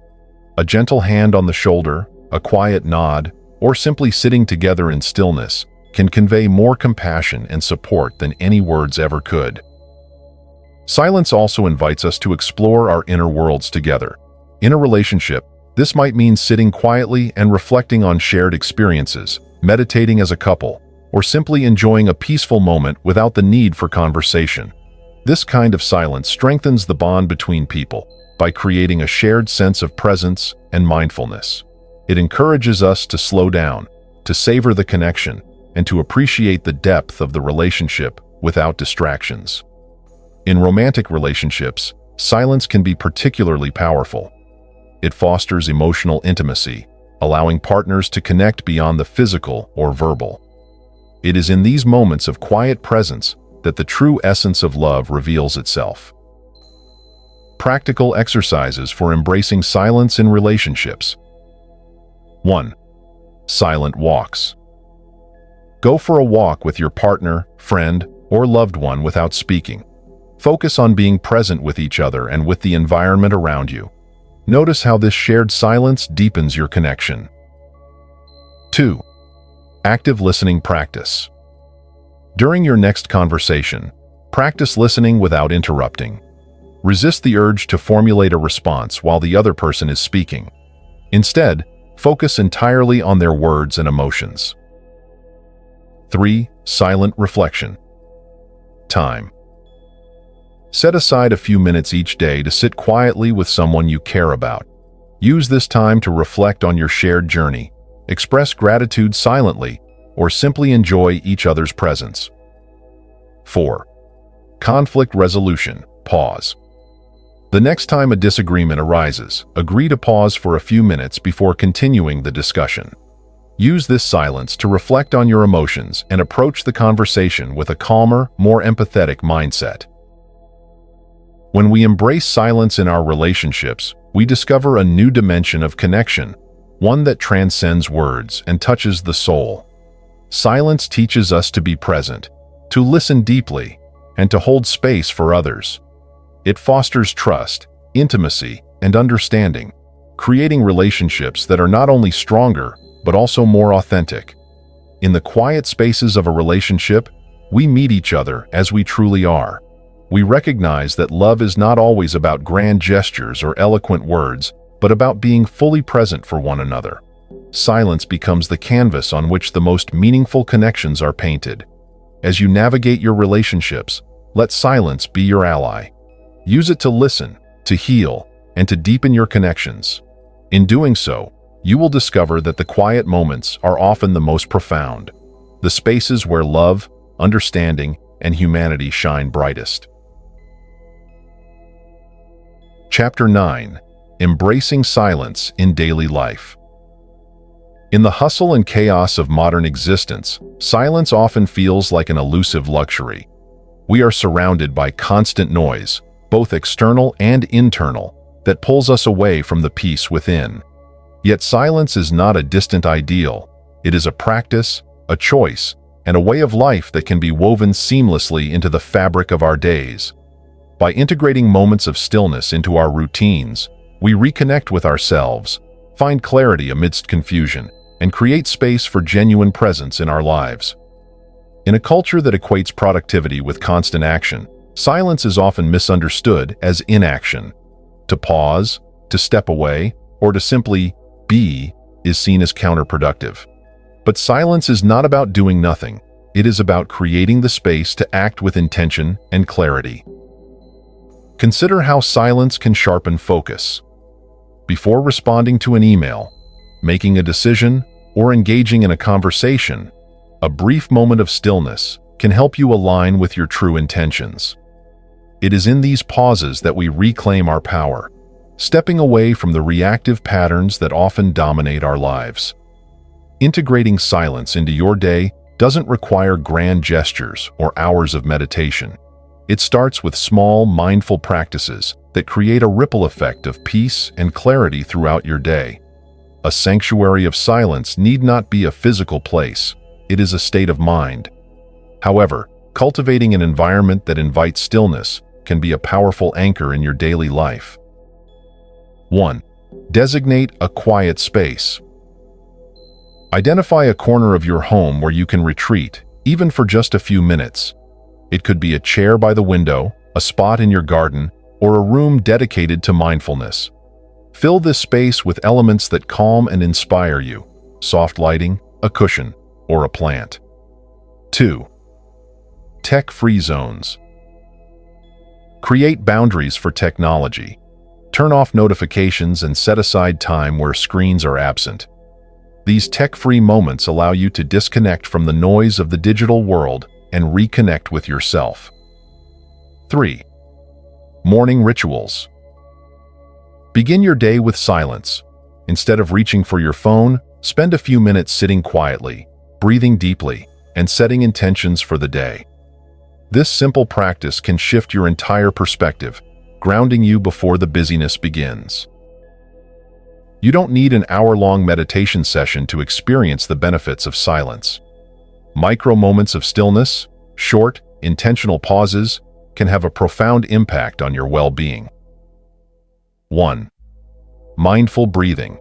A gentle hand on the shoulder, a quiet nod, or simply sitting together in stillness can convey more compassion and support than any words ever could. Silence also invites us to explore our inner worlds together. In a relationship, this might mean sitting quietly and reflecting on shared experiences, meditating as a couple, or simply enjoying a peaceful moment without the need for conversation. This kind of silence strengthens the bond between people by creating a shared sense of presence and mindfulness. It encourages us to slow down, to savor the connection, and to appreciate the depth of the relationship without distractions. In romantic relationships, silence can be particularly powerful. It fosters emotional intimacy, allowing partners to connect beyond the physical or verbal. It is in these moments of quiet presence that the true essence of love reveals itself. Practical exercises for embracing silence in relationships. 1. Silent walks. Go for a walk with your partner, friend, or loved one without speaking. Focus on being present with each other and with the environment around you. Notice how this shared silence deepens your connection. 2. Active listening practice. During your next conversation, practice listening without interrupting. Resist the urge to formulate a response while the other person is speaking. Instead, focus entirely on their words and emotions. 3. Silent reflection. Time. Set aside a few minutes each day to sit quietly with someone you care about. Use this time to reflect on your shared journey, express gratitude silently, or simply enjoy each other's presence. 4. Conflict resolution. Pause. The next time a disagreement arises, agree to pause for a few minutes before continuing the discussion. Use this silence to reflect on your emotions and approach the conversation with a calmer, more empathetic mindset. When we embrace silence in our relationships, we discover a new dimension of connection, one that transcends words and touches the soul. Silence teaches us to be present, to listen deeply, and to hold space for others. It fosters trust, intimacy, and understanding, creating relationships that are not only stronger, but also more authentic. In the quiet spaces of a relationship, we meet each other as we truly are. We recognize that love is not always about grand gestures or eloquent words, but about being fully present for one another. Silence becomes the canvas on which the most meaningful connections are painted. As you navigate your relationships, let silence be your ally. Use it to listen, to heal, and to deepen your connections. In doing so, you will discover that the quiet moments are often the most profound, the spaces where love, understanding, and humanity shine brightest. Chapter 9. Embracing Silence in Daily Life. In the hustle and chaos of modern existence, silence often feels like an elusive luxury. We are surrounded by constant noise, both external and internal, that pulls us away from the peace within. Yet silence is not a distant ideal. It is a practice, a choice, and a way of life that can be woven seamlessly into the fabric of our days. By integrating moments of stillness into our routines, we reconnect with ourselves, find clarity amidst confusion, and create space for genuine presence in our lives. In a culture that equates productivity with constant action, silence is often misunderstood as inaction. To pause, to step away, or to simply be is seen as counterproductive. But silence is not about doing nothing. It is about creating the space to act with intention and clarity. Consider how silence can sharpen focus. Before responding to an email, making a decision, or engaging in a conversation, a brief moment of stillness can help you align with your true intentions. It is in these pauses that we reclaim our power, stepping away from the reactive patterns that often dominate our lives. Integrating silence into your day doesn't require grand gestures or hours of meditation. It starts with small, mindful practices that create a ripple effect of peace and clarity throughout your day. A sanctuary of silence need not be a physical place. It is a state of mind. However, cultivating an environment that invites stillness can be a powerful anchor in your daily life. 1. Designate a quiet space. Identify a corner of your home where you can retreat, even for just a few minutes. It could be a chair by the window, a spot in your garden, or a room dedicated to mindfulness. Fill this space with elements that calm and inspire you: soft lighting, a cushion, or a plant. 2. Tech-free zones. Create boundaries for technology. Turn off notifications and set aside time where screens are absent. These tech-free moments allow you to disconnect from the noise of the digital world and reconnect with yourself. 3. Morning rituals. Begin your day with silence. Instead of reaching for your phone, spend a few minutes sitting quietly, breathing deeply, and setting intentions for the day. This simple practice can shift your entire perspective, grounding you before the busyness begins. You don't need an hour-long meditation session to experience the benefits of silence. Micro moments of stillness, short, intentional pauses, can have a profound impact on your well-being. 1. Mindful breathing.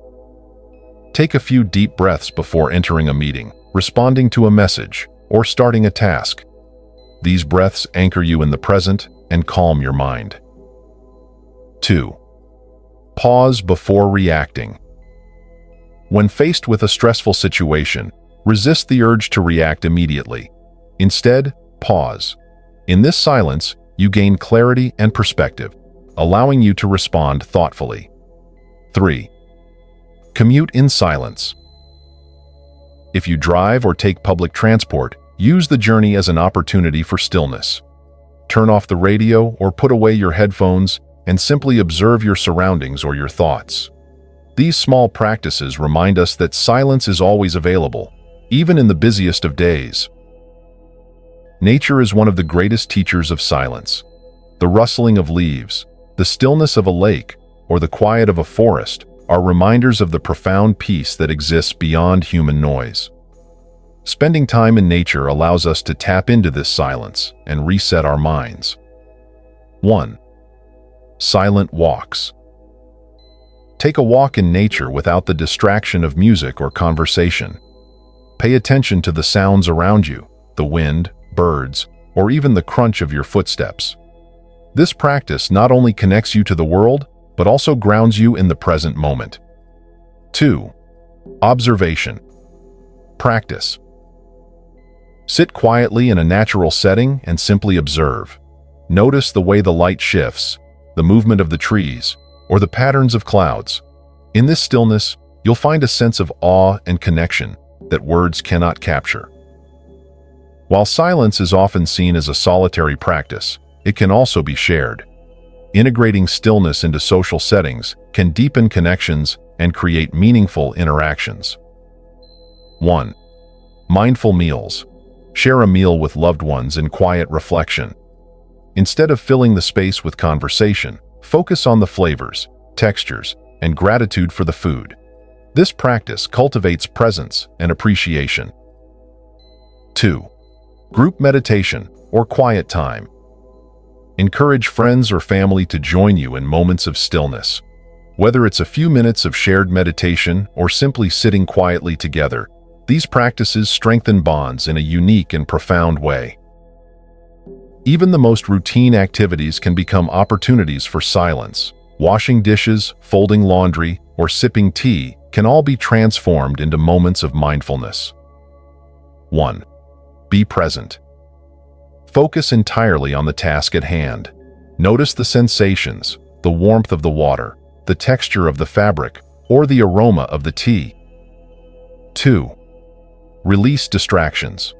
Take a few deep breaths before entering a meeting, responding to a message, or starting a task. These breaths anchor you in the present and calm your mind. 2. Pause before reacting. When faced with a stressful situation, resist the urge to react immediately. Instead, pause. In this silence, you gain clarity and perspective, allowing you to respond thoughtfully. 3. Commute in silence. If you drive or take public transport, use the journey as an opportunity for stillness. Turn off the radio or put away your headphones and simply observe your surroundings or your thoughts. These small practices remind us that silence is always available, even in the busiest of days. Nature is one of the greatest teachers of silence. The rustling of leaves, the stillness of a lake, or the quiet of a forest are reminders of the profound peace that exists beyond human noise. Spending time in nature allows us to tap into this silence and reset our minds. 1. Silent walks. Take a walk in nature without the distraction of music or conversation. Pay attention to the sounds around you, the wind, birds, or even the crunch of your footsteps. This practice not only connects you to the world, but also grounds you in the present moment. 2. Observation. Practice. Sit quietly in a natural setting and simply observe. Notice the way the light shifts, the movement of the trees, or the patterns of clouds. In this stillness, you'll find a sense of awe and connection that words cannot capture. While silence is often seen as a solitary practice, it can also be shared. Integrating stillness into social settings can deepen connections and create meaningful interactions. 1. Mindful meals. Share a meal with loved ones in quiet reflection. Instead of filling the space with conversation, focus on the flavors, textures, and gratitude for the food. This practice cultivates presence and appreciation. 2. Group meditation or quiet time. Encourage friends or family to join you in moments of stillness. Whether it's a few minutes of shared meditation or simply sitting quietly together, these practices strengthen bonds in a unique and profound way. Even the most routine activities can become opportunities for silence. Washing dishes, folding laundry, or sipping tea can all be transformed into moments of mindfulness. 1. Be present. Focus entirely on the task at hand. Notice the sensations, the warmth of the water, the texture of the fabric, or the aroma of the tea. 2. Release distractions.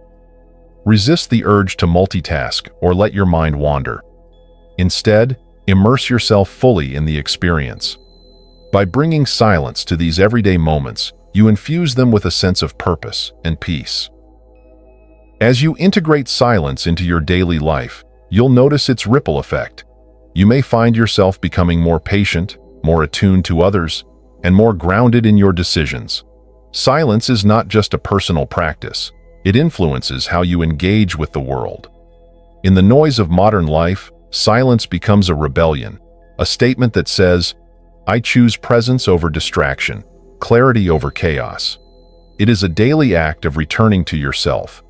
Resist the urge to multitask or let your mind wander. Instead, immerse yourself fully in the experience. By bringing silence to these everyday moments, you infuse them with a sense of purpose and peace. As you integrate silence into your daily life, you'll notice its ripple effect. You may find yourself becoming more patient, more attuned to others, and more grounded in your decisions. Silence is not just a personal practice. It influences how you engage with the world. In the noise of modern life, silence becomes a rebellion, a statement that says, "I choose presence over distraction, clarity over chaos." It is a daily act of returning to yourself,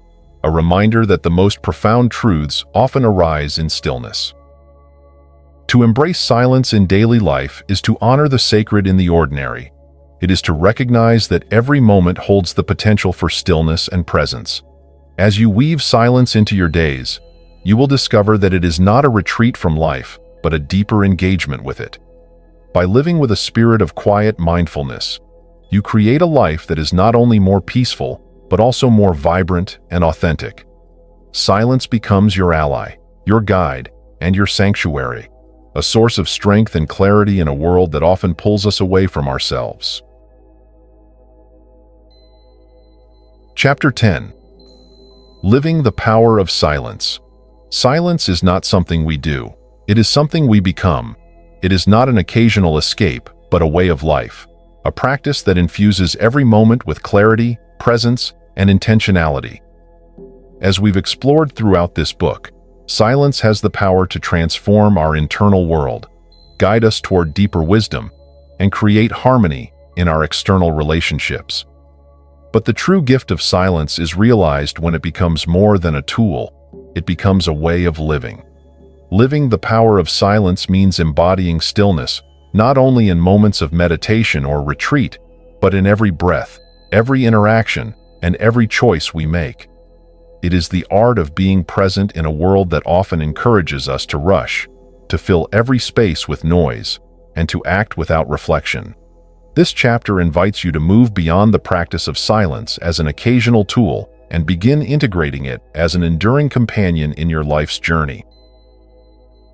a reminder that the most profound truths often arise in stillness. To embrace silence in daily life is to honor the sacred in the ordinary. It is to recognize that every moment holds the potential for stillness and presence. As you weave silence into your days, you will discover that it is not a retreat from life, but a deeper engagement with it. By living with a spirit of quiet mindfulness, you create a life that is not only more peaceful, but also more vibrant and authentic. Silence becomes your ally, your guide, and your sanctuary, a source of strength and clarity in a world that often pulls us away from ourselves. Chapter 10. Living the Power of Silence. Silence is not something we do. It is something we become. It is not an occasional escape, but a way of life. A practice that infuses every moment with clarity, presence, and intentionality. As we've explored throughout this book, silence has the power to transform our internal world, guide us toward deeper wisdom, and create harmony in our external relationships. But the true gift of silence is realized when it becomes more than a tool. It becomes a way of living. Living the power of silence means embodying stillness, not only in moments of meditation or retreat, but in every breath, every interaction, and every choice we make. It is the art of being present in a world that often encourages us to rush, to fill every space with noise, and to act without reflection. This chapter invites you to move beyond the practice of silence as an occasional tool and begin integrating it as an enduring companion in your life's journey.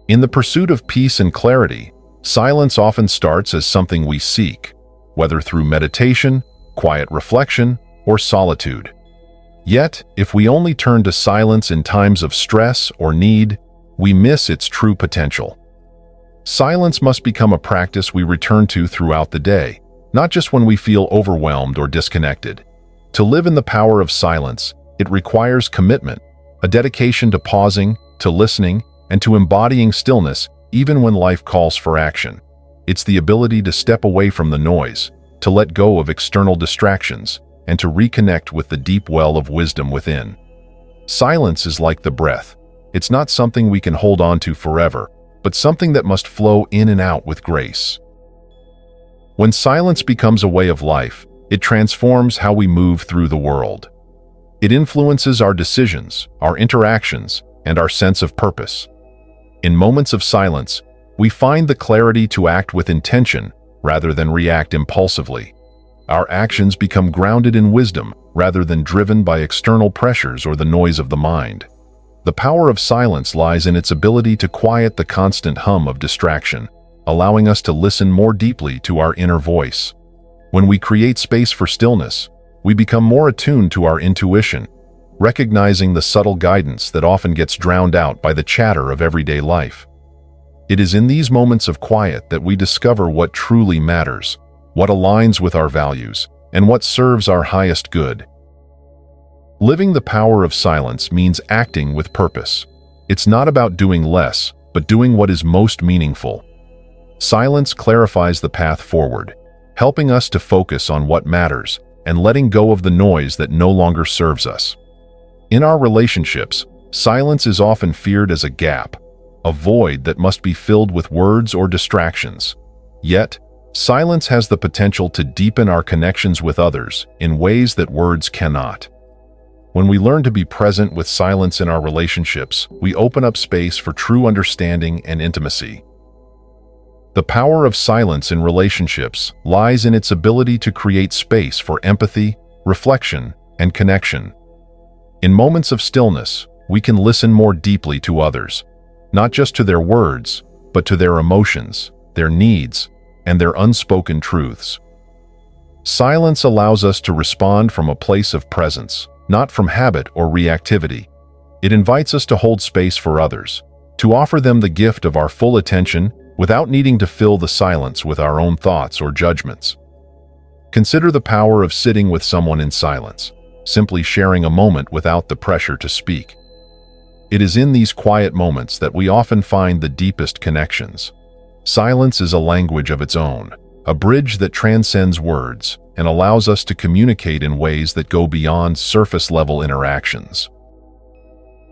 In the pursuit of peace and clarity, silence often starts as something we seek, whether through meditation, quiet reflection, or solitude. Yet, if we only turn to silence in times of stress or need, we miss its true potential. Silence must become a practice we return to throughout the day, not just when we feel overwhelmed or disconnected. To live in the power of silence, it requires commitment, a dedication to pausing, to listening, and to embodying stillness even when life calls for action. It's the ability to step away from the noise, to let go of external distractions, and to reconnect with the deep well of wisdom within. Silence is like the breath. It's not something we can hold on to forever, but something that must flow in and out with grace. When silence becomes a way of life, it transforms how we move through the world. It influences our decisions, our interactions, and our sense of purpose. In moments of silence, we find the clarity to act with intention rather than react impulsively. Our actions become grounded in wisdom rather than driven by external pressures or the noise of the mind. The power of silence lies in its ability to quiet the constant hum of distraction, allowing us to listen more deeply to our inner voice. When we create space for stillness, we become more attuned to our intuition, recognizing the subtle guidance that often gets drowned out by the chatter of everyday life. It is in these moments of quiet that we discover what truly matters, what aligns with our values, and what serves our highest good. Living the power of silence means acting with purpose. It's not about doing less, but doing what is most meaningful. Silence clarifies the path forward, helping us to focus on what matters and letting go of the noise that no longer serves us. In our relationships, silence is often feared as a gap, a void that must be filled with words or distractions. Yet, silence has the potential to deepen our connections with others in ways that words cannot. When we learn to be present with silence in our relationships, we open up space for true understanding and intimacy. The power of silence in relationships lies in its ability to create space for empathy, reflection, and connection. In moments of stillness, we can listen more deeply to others, not just to their words, but to their emotions, their needs, and their unspoken truths. Silence allows us to respond from a place of presence, not from habit or reactivity. It invites us to hold space for others, to offer them the gift of our full attention without needing to fill the silence with our own thoughts or judgments. Consider the power of sitting with someone in silence, simply sharing a moment without the pressure to speak. It is in these quiet moments that we often find the deepest connections. Silence is a language of its own, a bridge that transcends words and allows us to communicate in ways that go beyond surface-level interactions.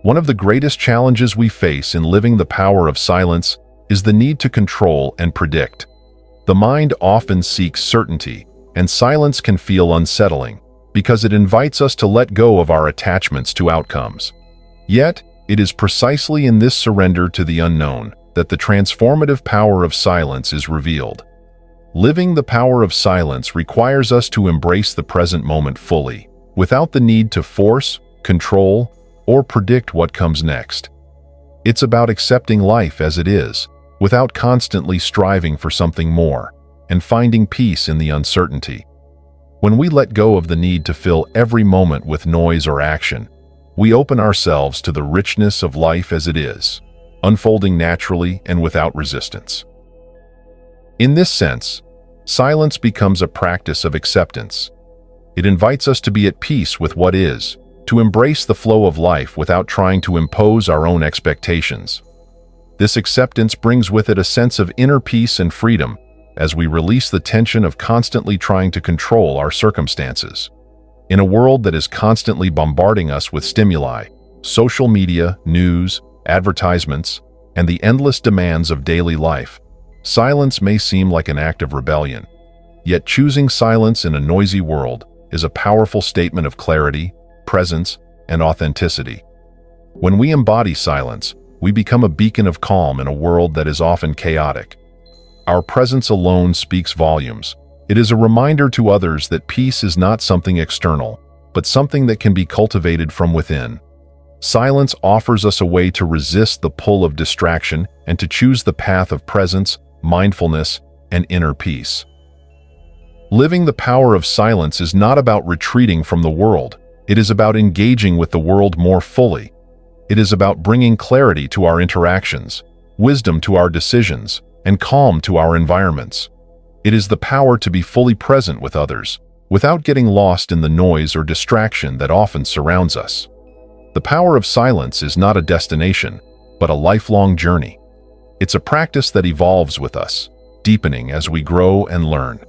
One of the greatest challenges we face in living the power of silence is the need to control and predict. The mind often seeks certainty, and silence can feel unsettling because it invites us to let go of our attachments to outcomes. Yet, it is precisely in this surrender to the unknown that the transformative power of silence is revealed. Living the power of silence requires us to embrace the present moment fully, without the need to force, control, or predict what comes next. It's about accepting life as it is, without constantly striving for something more, and finding peace in the uncertainty. When we let go of the need to fill every moment with noise or action, we open ourselves to the richness of life as it is, unfolding naturally and without resistance. In this sense, silence becomes a practice of acceptance. It invites us to be at peace with what is, to embrace the flow of life without trying to impose our own expectations. This acceptance brings with it a sense of inner peace and freedom as we release the tension of constantly trying to control our circumstances. In a world that is constantly bombarding us with stimuli, social media, news, advertisements, and the endless demands of daily life, silence may seem like an act of rebellion. Yet choosing silence in a noisy world is a powerful statement of clarity, presence, and authenticity. When we embody silence, we become a beacon of calm in a world that is often chaotic. Our presence alone speaks volumes. It is a reminder to others that peace is not something external, but something that can be cultivated from within. Silence offers us a way to resist the pull of distraction and to choose the path of presence, mindfulness, and inner peace. Living the power of silence is not about retreating from the world. It is about engaging with the world more fully. It is about bringing clarity to our interactions, wisdom to our decisions, and calm to our environments. It is the power to be fully present with others, without getting lost in the noise or distraction that often surrounds us. The power of silence is not a destination, but a lifelong journey. It's a practice that evolves with us, deepening as we grow and learn.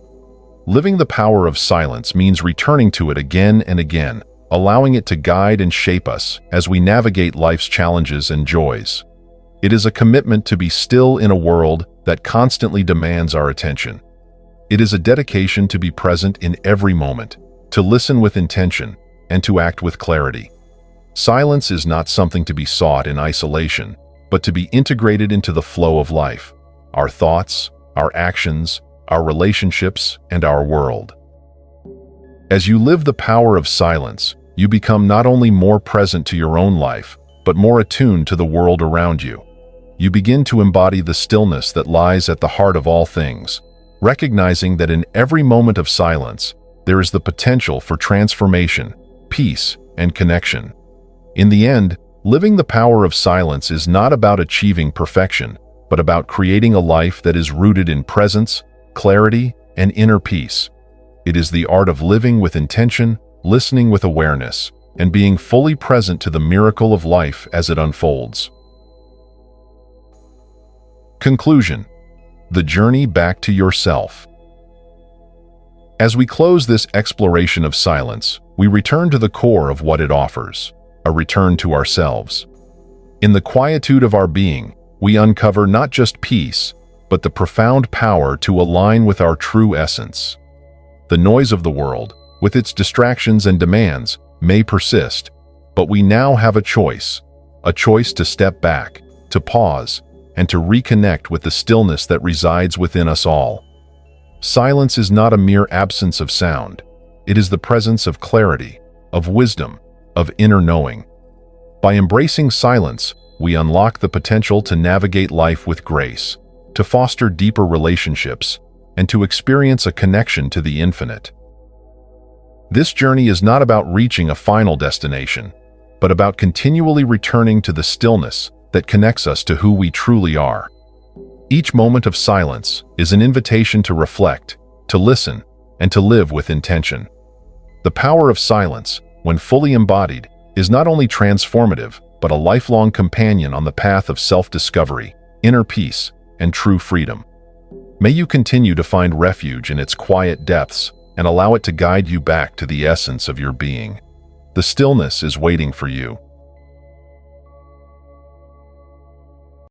Living the power of silence means returning to it again and again, allowing it to guide and shape us as we navigate life's challenges and joys. It is a commitment to be still in a world that constantly demands our attention. It is a dedication to be present in every moment, to listen with intention, and to act with clarity. Silence is not something to be sought in isolation, but to be integrated into the flow of life, our thoughts, our actions, our relationships, and our world. As you live the power of silence, you become not only more present to your own life, but more attuned to the world around you. You begin to embody the stillness that lies at the heart of all things, recognizing that in every moment of silence, there is the potential for transformation, peace, and connection. In the end, living the power of silence is not about achieving perfection, but about creating a life that is rooted in presence, clarity, and inner peace. It is the art of living with intention, listening with awareness, and being fully present to the miracle of life as it unfolds. Conclusion: the journey back to yourself. As we close this exploration of silence, we return to the core of what it offers, a return to ourselves. In the quietude of our being, we uncover not just peace, but the profound power to align with our true essence. The noise of the world, with its distractions and demands, may persist, but we now have a choice to step back, to pause, and to reconnect with the stillness that resides within us all. Silence is not a mere absence of sound. It is the presence of clarity, of wisdom, of inner knowing. By embracing silence, we unlock the potential to navigate life with grace, to foster deeper relationships, and to experience a connection to the infinite. This journey is not about reaching a final destination, but about continually returning to the stillness that connects us to who we truly are. Each moment of silence is an invitation to reflect, to listen, and to live with intention. The power of silence, when fully embodied, is not only transformative, but a lifelong companion on the path of self-discovery, inner peace, and true freedom. May you continue to find refuge in its quiet depths and allow it to guide you back to the essence of your being. The stillness is waiting for you,